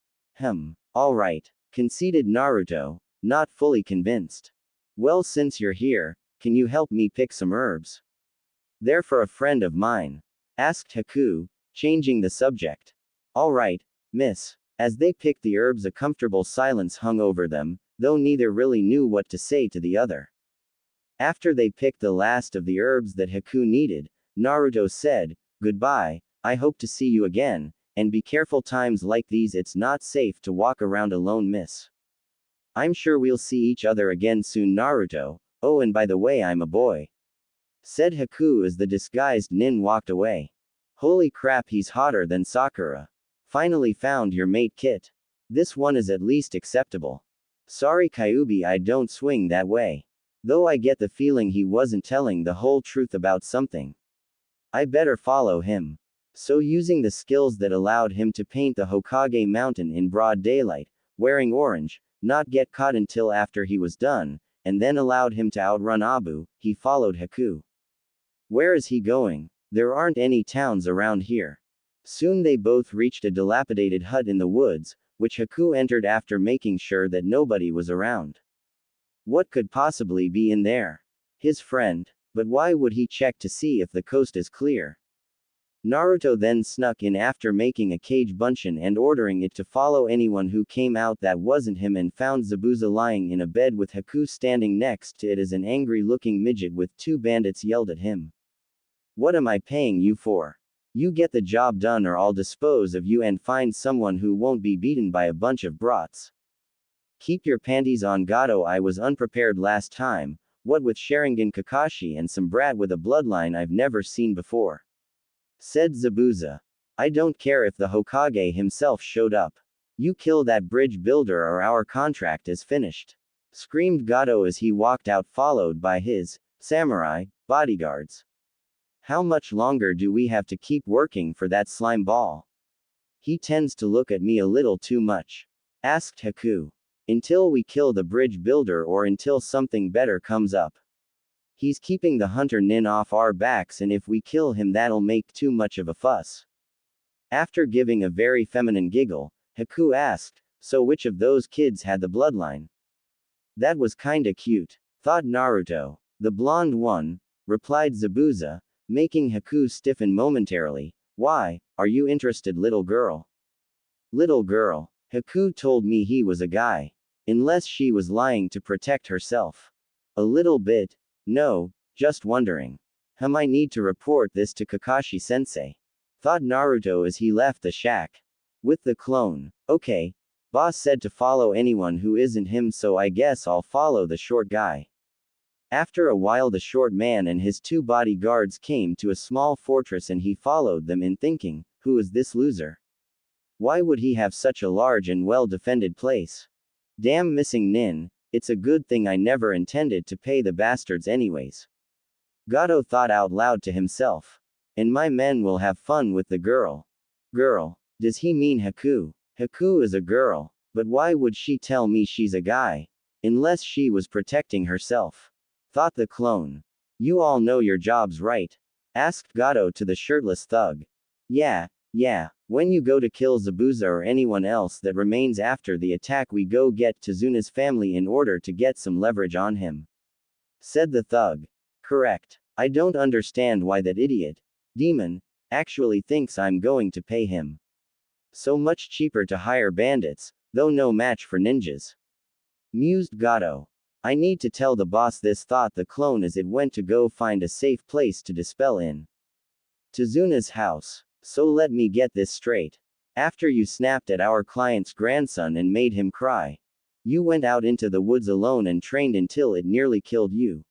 Alright, conceded Naruto, not fully convinced. Well, since you're here, can you help me pick some herbs? They're for a friend of mine, asked Haku, changing the subject. Alright, miss. As they picked the herbs, a comfortable silence hung over them, though neither really knew what to say to the other. After they picked the last of the herbs that Haku needed, Naruto said, "Goodbye, I hope to see you again, and be careful, times like these it's not safe to walk around alone, miss. I'm sure we'll see each other again soon, Naruto. Oh, and by the way, I'm a boy," said Haku as the disguised nin walked away. Holy crap, he's hotter than Sakura. Finally found your mate, Kit. This one is at least acceptable. Sorry Kyuubi, I don't swing that way. Though I get the feeling he wasn't telling the whole truth about something. I better follow him. So using the skills that allowed him to paint the Hokage mountain in broad daylight, wearing orange, not get caught until after he was done, and then allowed him to outrun Abu, he followed Haku. Where is he going? There aren't any towns around here. Soon they both reached a dilapidated hut in the woods, which Haku entered after making sure that nobody was around. What could possibly be in there? His friend. But why would he check to see if the coast is clear? Naruto then snuck in after making a cage bunshin and ordering it to follow anyone who came out that wasn't him, and found Zabuza lying in a bed with Haku standing next to it as an angry-looking midget with two bandits yelled at him. "What am I paying you for? You get the job done or I'll dispose of you and find someone who won't be beaten by a bunch of brats. Keep your panties on, Gato. I was unprepared last time, what with Sharingan Kakashi and some brat with a bloodline I've never seen before," said Zabuza. "I don't care if the Hokage himself showed up. You kill that bridge builder or our contract is finished," screamed Gato as he walked out followed by his samurai bodyguards. "How much longer do we have to keep working for that slime ball? He tends to look at me a little too much," asked Haku. "Until we kill the bridge builder or until something better comes up. He's keeping the hunter nin off our backs, and if we kill him that'll make too much of a fuss." After giving a very feminine giggle, Haku asked, "So which of those kids had the bloodline?" "That was kinda cute," thought Naruto. "The blonde one," replied Zabuza, making Haku stiffen momentarily. "Why, are you interested, little girl?" "Little girl. Haku told me he was a guy. Unless she was lying to protect herself." "A little bit. No, just wondering. I need to report this to Kakashi sensei," thought Naruto as he left the shack. With the clone. "Okay. Boss said to follow anyone who isn't him, so I guess I'll follow the short guy." After a while the short man and his two bodyguards came to a small fortress and he followed them in, thinking, who is this loser? Why would he have such a large and well-defended place? Damn missing nin, it's a good thing I never intended to pay the bastards anyways. Gato thought out loud to himself. And my men will have fun with the girl. Girl. Does he mean Haku? Haku is a girl, but why would she tell me she's a guy? Unless she was protecting herself. Thought the clone. You all know your jobs, right? Asked Gato to the shirtless thug. Yeah. When you go to kill Zabuza or anyone else that remains after the attack, we go get Tezuna's family in order to get some leverage on him, said the thug. Correct. I don't understand why that idiot, demon, actually thinks I'm going to pay him. So much cheaper to hire bandits, though no match for ninjas. Mused Gato. I need to tell the boss this, thought the clone as it went to go find a safe place to dispel in. Tezuna's house. So let me get this straight. After you snapped at our client's grandson and made him cry, you went out into the woods alone and trained until it nearly killed you.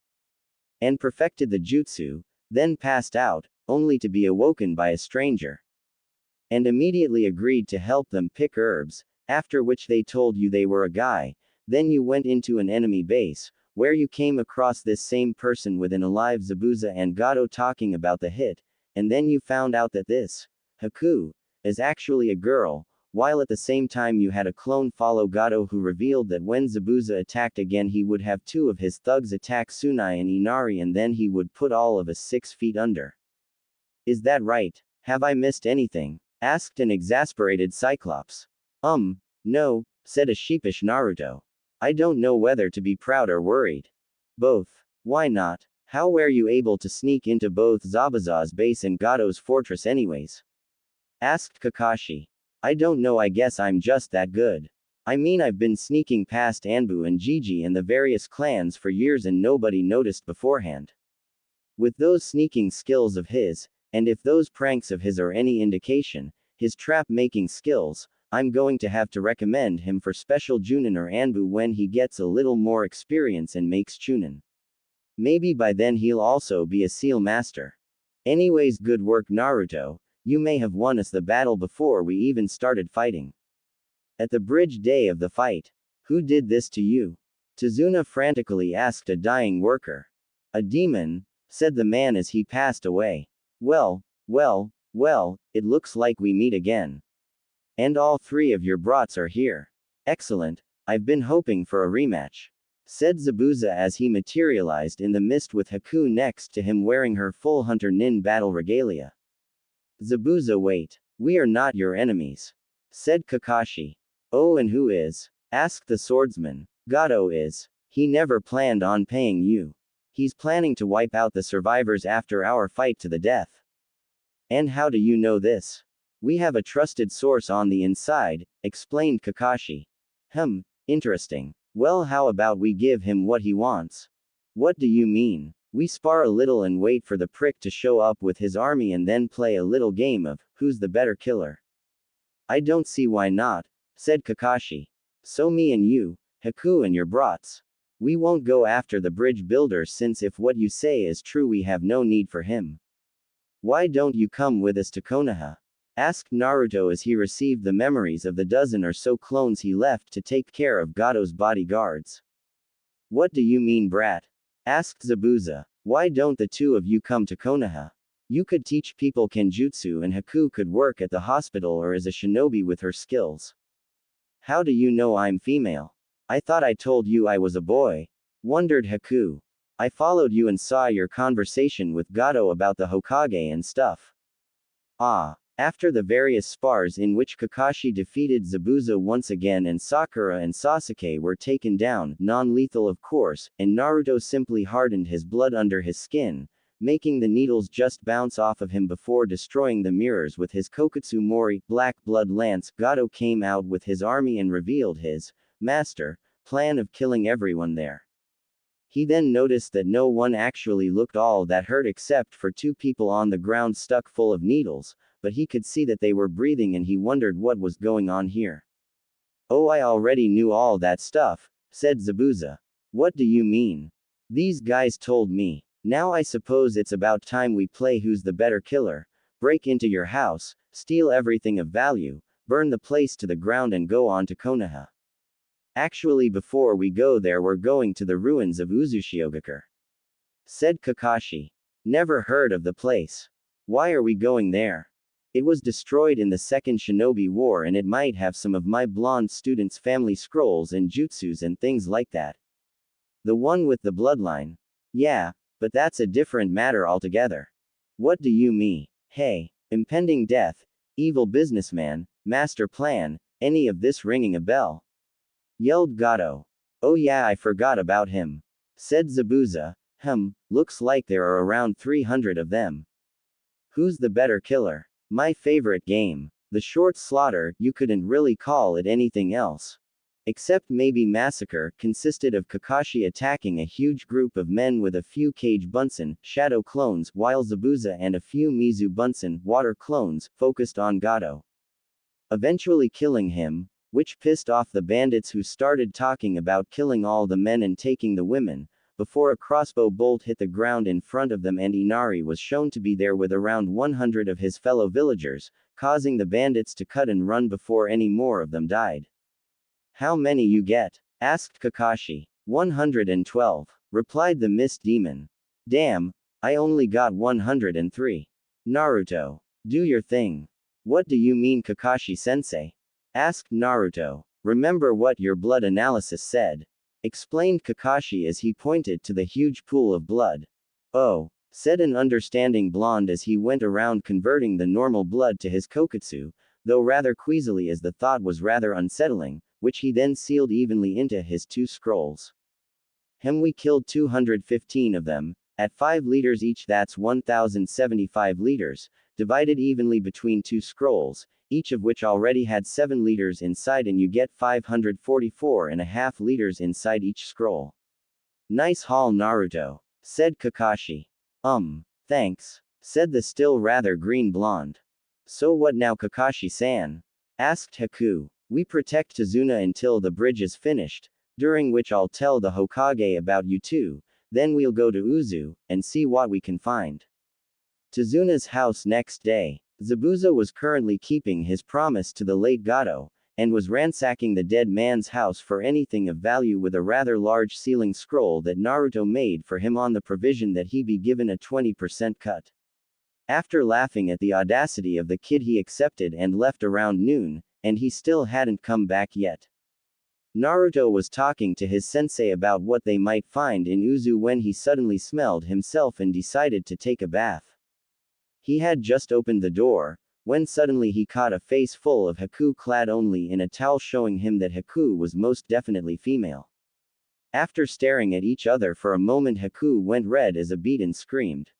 And perfected the jutsu, then passed out, only to be awoken by a stranger. And immediately agreed to help them pick herbs, after which they told you they were a guy. Then you went into an enemy base, where you came across this same person with an alive Zabuza and Gato talking about the hit, and then you found out that this, Haku, is actually a girl, while at the same time you had a clone follow Gato who revealed that when Zabuza attacked again he would have two of his thugs attack Tsunai and Inari and then he would put all of us 6 feet under. Is that right? Have I missed anything? asked an exasperated Cyclops. No, said a sheepish Naruto. I don't know whether to be proud or worried. Both. Why not? How were you able to sneak into both Zabuza's base and Gato's fortress anyways? Asked Kakashi. I don't know, I guess I'm just that good. I mean, I've been sneaking past Anbu and Gigi and the various clans for years and nobody noticed beforehand. With those sneaking skills of his, and if those pranks of his are any indication, his trap-making skills, I'm going to have to recommend him for special Junin or Anbu when he gets a little more experience and makes Chunin. Maybe by then he'll also be a seal master. Anyways, good work Naruto, you may have won us the battle before we even started fighting. At the bridge day of the fight, who did this to you? Tazuna frantically asked a dying worker. A demon, said the man as he passed away. Well, it looks like we meet again. And all three of your brats are here. Excellent, I've been hoping for a rematch, said Zabuza as he materialized in the mist with Haku next to him wearing her full Hunter Nin battle regalia. Zabuza, wait. We are not your enemies, said Kakashi. Oh, and who is? Asked the swordsman. Gato is. He never planned on paying you. He's planning to wipe out the survivors after our fight to the death. And how do you know this? We have a trusted source on the inside, explained Kakashi. Interesting. Well, how about we give him what he wants? What do you mean? We spar a little and wait for the prick to show up with his army and then play a little game of, who's the better killer? I don't see why not, said Kakashi. So me and you, Haku and your brats. We won't go after the bridge builder since if what you say is true we have no need for him. Why don't you come with us to Konoha? Asked Naruto as he received the memories of the dozen or so clones he left to take care of Gato's bodyguards. What do you mean, brat? Asked Zabuza. Why don't the two of you come to Konoha? You could teach people Kenjutsu and Haku could work at the hospital or as a shinobi with her skills. How do you know I'm female? I thought I told you I was a boy, wondered Haku. I followed you and saw your conversation with Gato about the Hokage and stuff. After the various spars in which Kakashi defeated Zabuza once again and Sakura and Sasuke were taken down, non-lethal of course, and Naruto simply hardened his blood under his skin, making the needles just bounce off of him before destroying the mirrors with his Kokutsu Mori, Black Blood Lance. Gato came out with his army and revealed his master plan of killing everyone there. He then noticed that no one actually looked all that hurt except for two people on the ground stuck full of needles, but he could see that they were breathing and he wondered what was going on here. Oh, I already knew all that stuff, said Zabuza. What do you mean? These guys told me. Now I suppose it's about time we play who's the better killer, break into your house, steal everything of value, burn the place to the ground and go on to Konoha. Actually, before we go there we're going to the ruins of Uzushiogakure, said Kakashi. Never heard of the place. Why are we going there? It was destroyed in the Second Shinobi War and it might have some of my blonde students' family scrolls and jutsus and things like that. The one with the bloodline? Yeah, but that's a different matter altogether. What do you mean? Hey, impending death, evil businessman, master plan, any of this ringing a bell? Yelled Gato. Oh yeah, I forgot about him, said Zabuza. Looks like there are around 300 of them. Who's the better killer? My favorite game. The short slaughter, you couldn't really call it anything else. Except maybe massacre, consisted of Kakashi attacking a huge group of men with a few Kage Bunsen, shadow clones, while Zabuza and a few Mizu Bunsen, water clones, focused on Gato. Eventually killing him, which pissed off the bandits who started talking about killing all the men and taking the women, before a crossbow bolt hit the ground in front of them and Inari was shown to be there with around 100 of his fellow villagers, causing the bandits to cut and run before any more of them died. How many you get? Asked Kakashi. 112, replied the mist demon. Damn, I only got 103. Naruto, do your thing. What do you mean, Kakashi-sensei? Asked Naruto. Remember what your blood analysis said, explained Kakashi as he pointed to the huge pool of blood. Oh, said an understanding blonde as he went around converting the normal blood to his koketsu, though rather queasily as the thought was rather unsettling, which he then sealed evenly into his 2 scrolls. We killed 215 of them, at 5 liters each, that's 1075 liters, divided evenly between 2 scrolls, each of which already had 7 liters inside, and you get 544.5 liters inside each scroll. Nice haul, Naruto, said Kakashi. Thanks, said the still rather green blonde. So what now, Kakashi-san? Asked Haku. We protect Tazuna until the bridge is finished, during which I'll tell the Hokage about you two, then we'll go to Uzu, and see what we can find. Tazuna's house next day. Zabuza was currently keeping his promise to the late Gato, and was ransacking the dead man's house for anything of value with a rather large sealing scroll that Naruto made for him on the provision that he be given a 20% cut. After laughing at the audacity of the kid, he accepted and left around noon, and he still hadn't come back yet. Naruto was talking to his sensei about what they might find in Uzu when he suddenly smelled himself and decided to take a bath. He had just opened the door, when suddenly he caught a face full of Haku clad only in a towel, showing him that Haku was most definitely female. After staring at each other for a moment, Haku went red as a beet and screamed.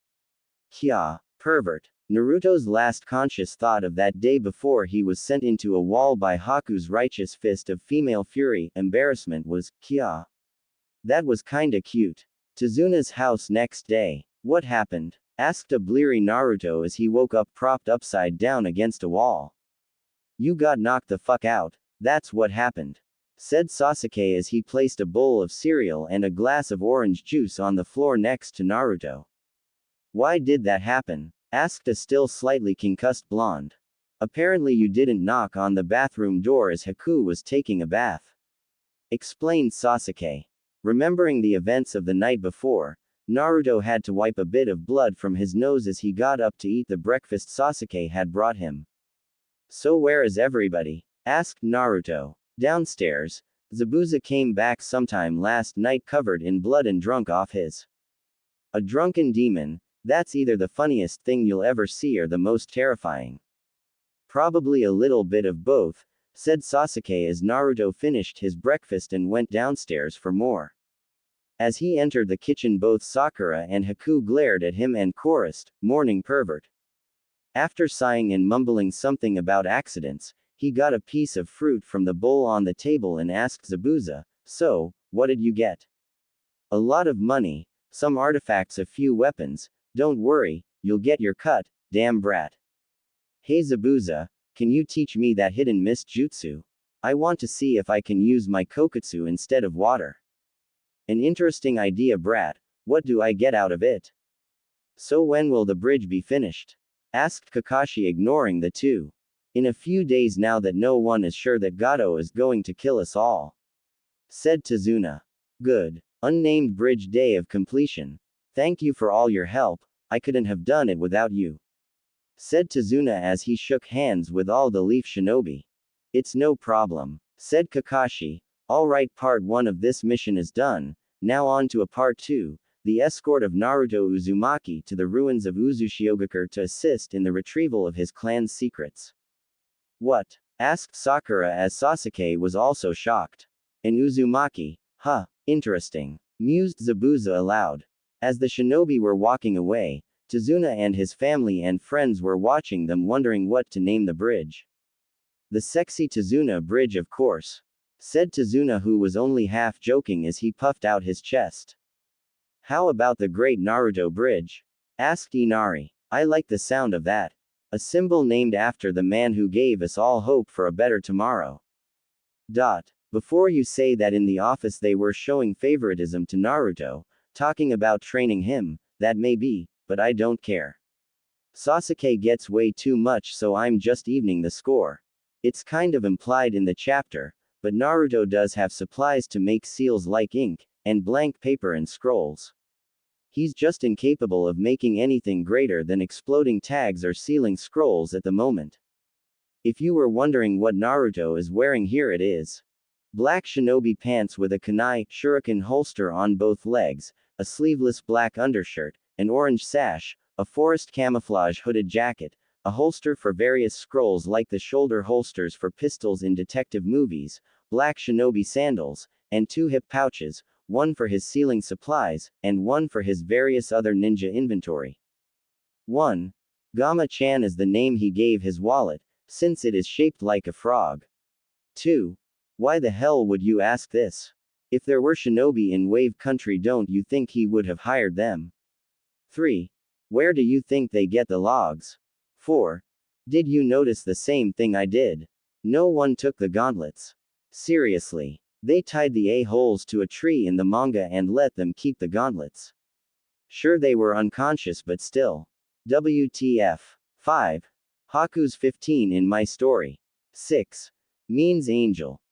Kya, pervert. Naruto's last conscious thought of that day before he was sent into a wall by Haku's righteous fist of female fury, embarrassment, was, Kya. That was kinda cute. Tazuna's house next day. What happened? Asked a bleary Naruto as he woke up propped upside down against a wall. You got knocked the fuck out, that's what happened, said Sasuke as he placed a bowl of cereal and a glass of orange juice on the floor next to Naruto. Why did that happen? Asked a still slightly concussed blonde. Apparently you didn't knock on the bathroom door as Haku was taking a bath, explained Sasuke. Remembering the events of the night before, Naruto had to wipe a bit of blood from his nose as he got up to eat the breakfast Sasuke had brought him. So where is everybody? Asked Naruto. Downstairs. Zabuza came back sometime last night covered in blood and drunk off his. A drunken demon, that's either the funniest thing you'll ever see or the most terrifying. Probably a little bit of both, said Sasuke as Naruto finished his breakfast and went downstairs for more. As he entered the kitchen, both Sakura and Haku glared at him and chorused, "Morning, pervert." After sighing and mumbling something about accidents, he got a piece of fruit from the bowl on the table and asked Zabuza, "So, what did you get?" "A lot of money, some artifacts, a few weapons. Don't worry, you'll get your cut, damn brat." "Hey Zabuza, can you teach me that hidden mist jutsu? I want to see if I can use my koketsu instead of water." "An interesting idea, brat. What do I get out of it?" "So when will the bridge be finished?" asked Kakashi, ignoring the two. "In a few days, now that no one is sure that Gato is going to kill us all," said Tazuna. "Good. Unnamed bridge day of completion. Thank you for all your help, I couldn't have done it without you," said Tazuna as he shook hands with all the Leaf Shinobi. "It's no problem," said Kakashi. "Alright, part 1 of this mission is done, now on to a part 2, the escort of Naruto Uzumaki to the ruins of Uzushiogakure to assist in the retrieval of his clan's secrets." "What?" asked Sakura as Sasuke was also shocked. "An Uzumaki? Huh, interesting," mused Zabuza aloud. As the shinobi were walking away, Tazuna and his family and friends were watching them, wondering what to name the bridge. "The sexy Tazuna Bridge, of course," said Tazuna, who was only half joking as he puffed out his chest. "How about the Great Naruto Bridge?" asked Inari. "I like the sound of that. A symbol named after the man who gave us all hope for a better tomorrow." Before you say that in the office they were showing favoritism to Naruto, talking about training him, that may be, but I don't care. Sasuke gets way too much, so I'm just evening the score. It's kind of implied in the chapter, but Naruto does have supplies to make seals like ink, and blank paper and scrolls. He's just incapable of making anything greater than exploding tags or sealing scrolls at the moment. If you were wondering what Naruto is wearing, here it is. Black shinobi pants with a kunai shuriken holster on both legs, a sleeveless black undershirt, an orange sash, a forest camouflage hooded jacket, a holster for various scrolls like the shoulder holsters for pistols in detective movies, black shinobi sandals, and 2 hip pouches, one for his sealing supplies, and one for his various other ninja inventory. 1. Gama-chan is the name he gave his wallet, since it is shaped like a frog. 2. Why the hell would you ask this? If there were shinobi in Wave Country, don't you think he would have hired them? 3. Where do you think they get the logs? 4. Did you notice the same thing I did? No one took the gauntlets. Seriously. They tied the a-holes to a tree in the manga and let them keep the gauntlets. Sure, they were unconscious, but still. WTF. 5. Haku's 15 in my story. 6. Means angel.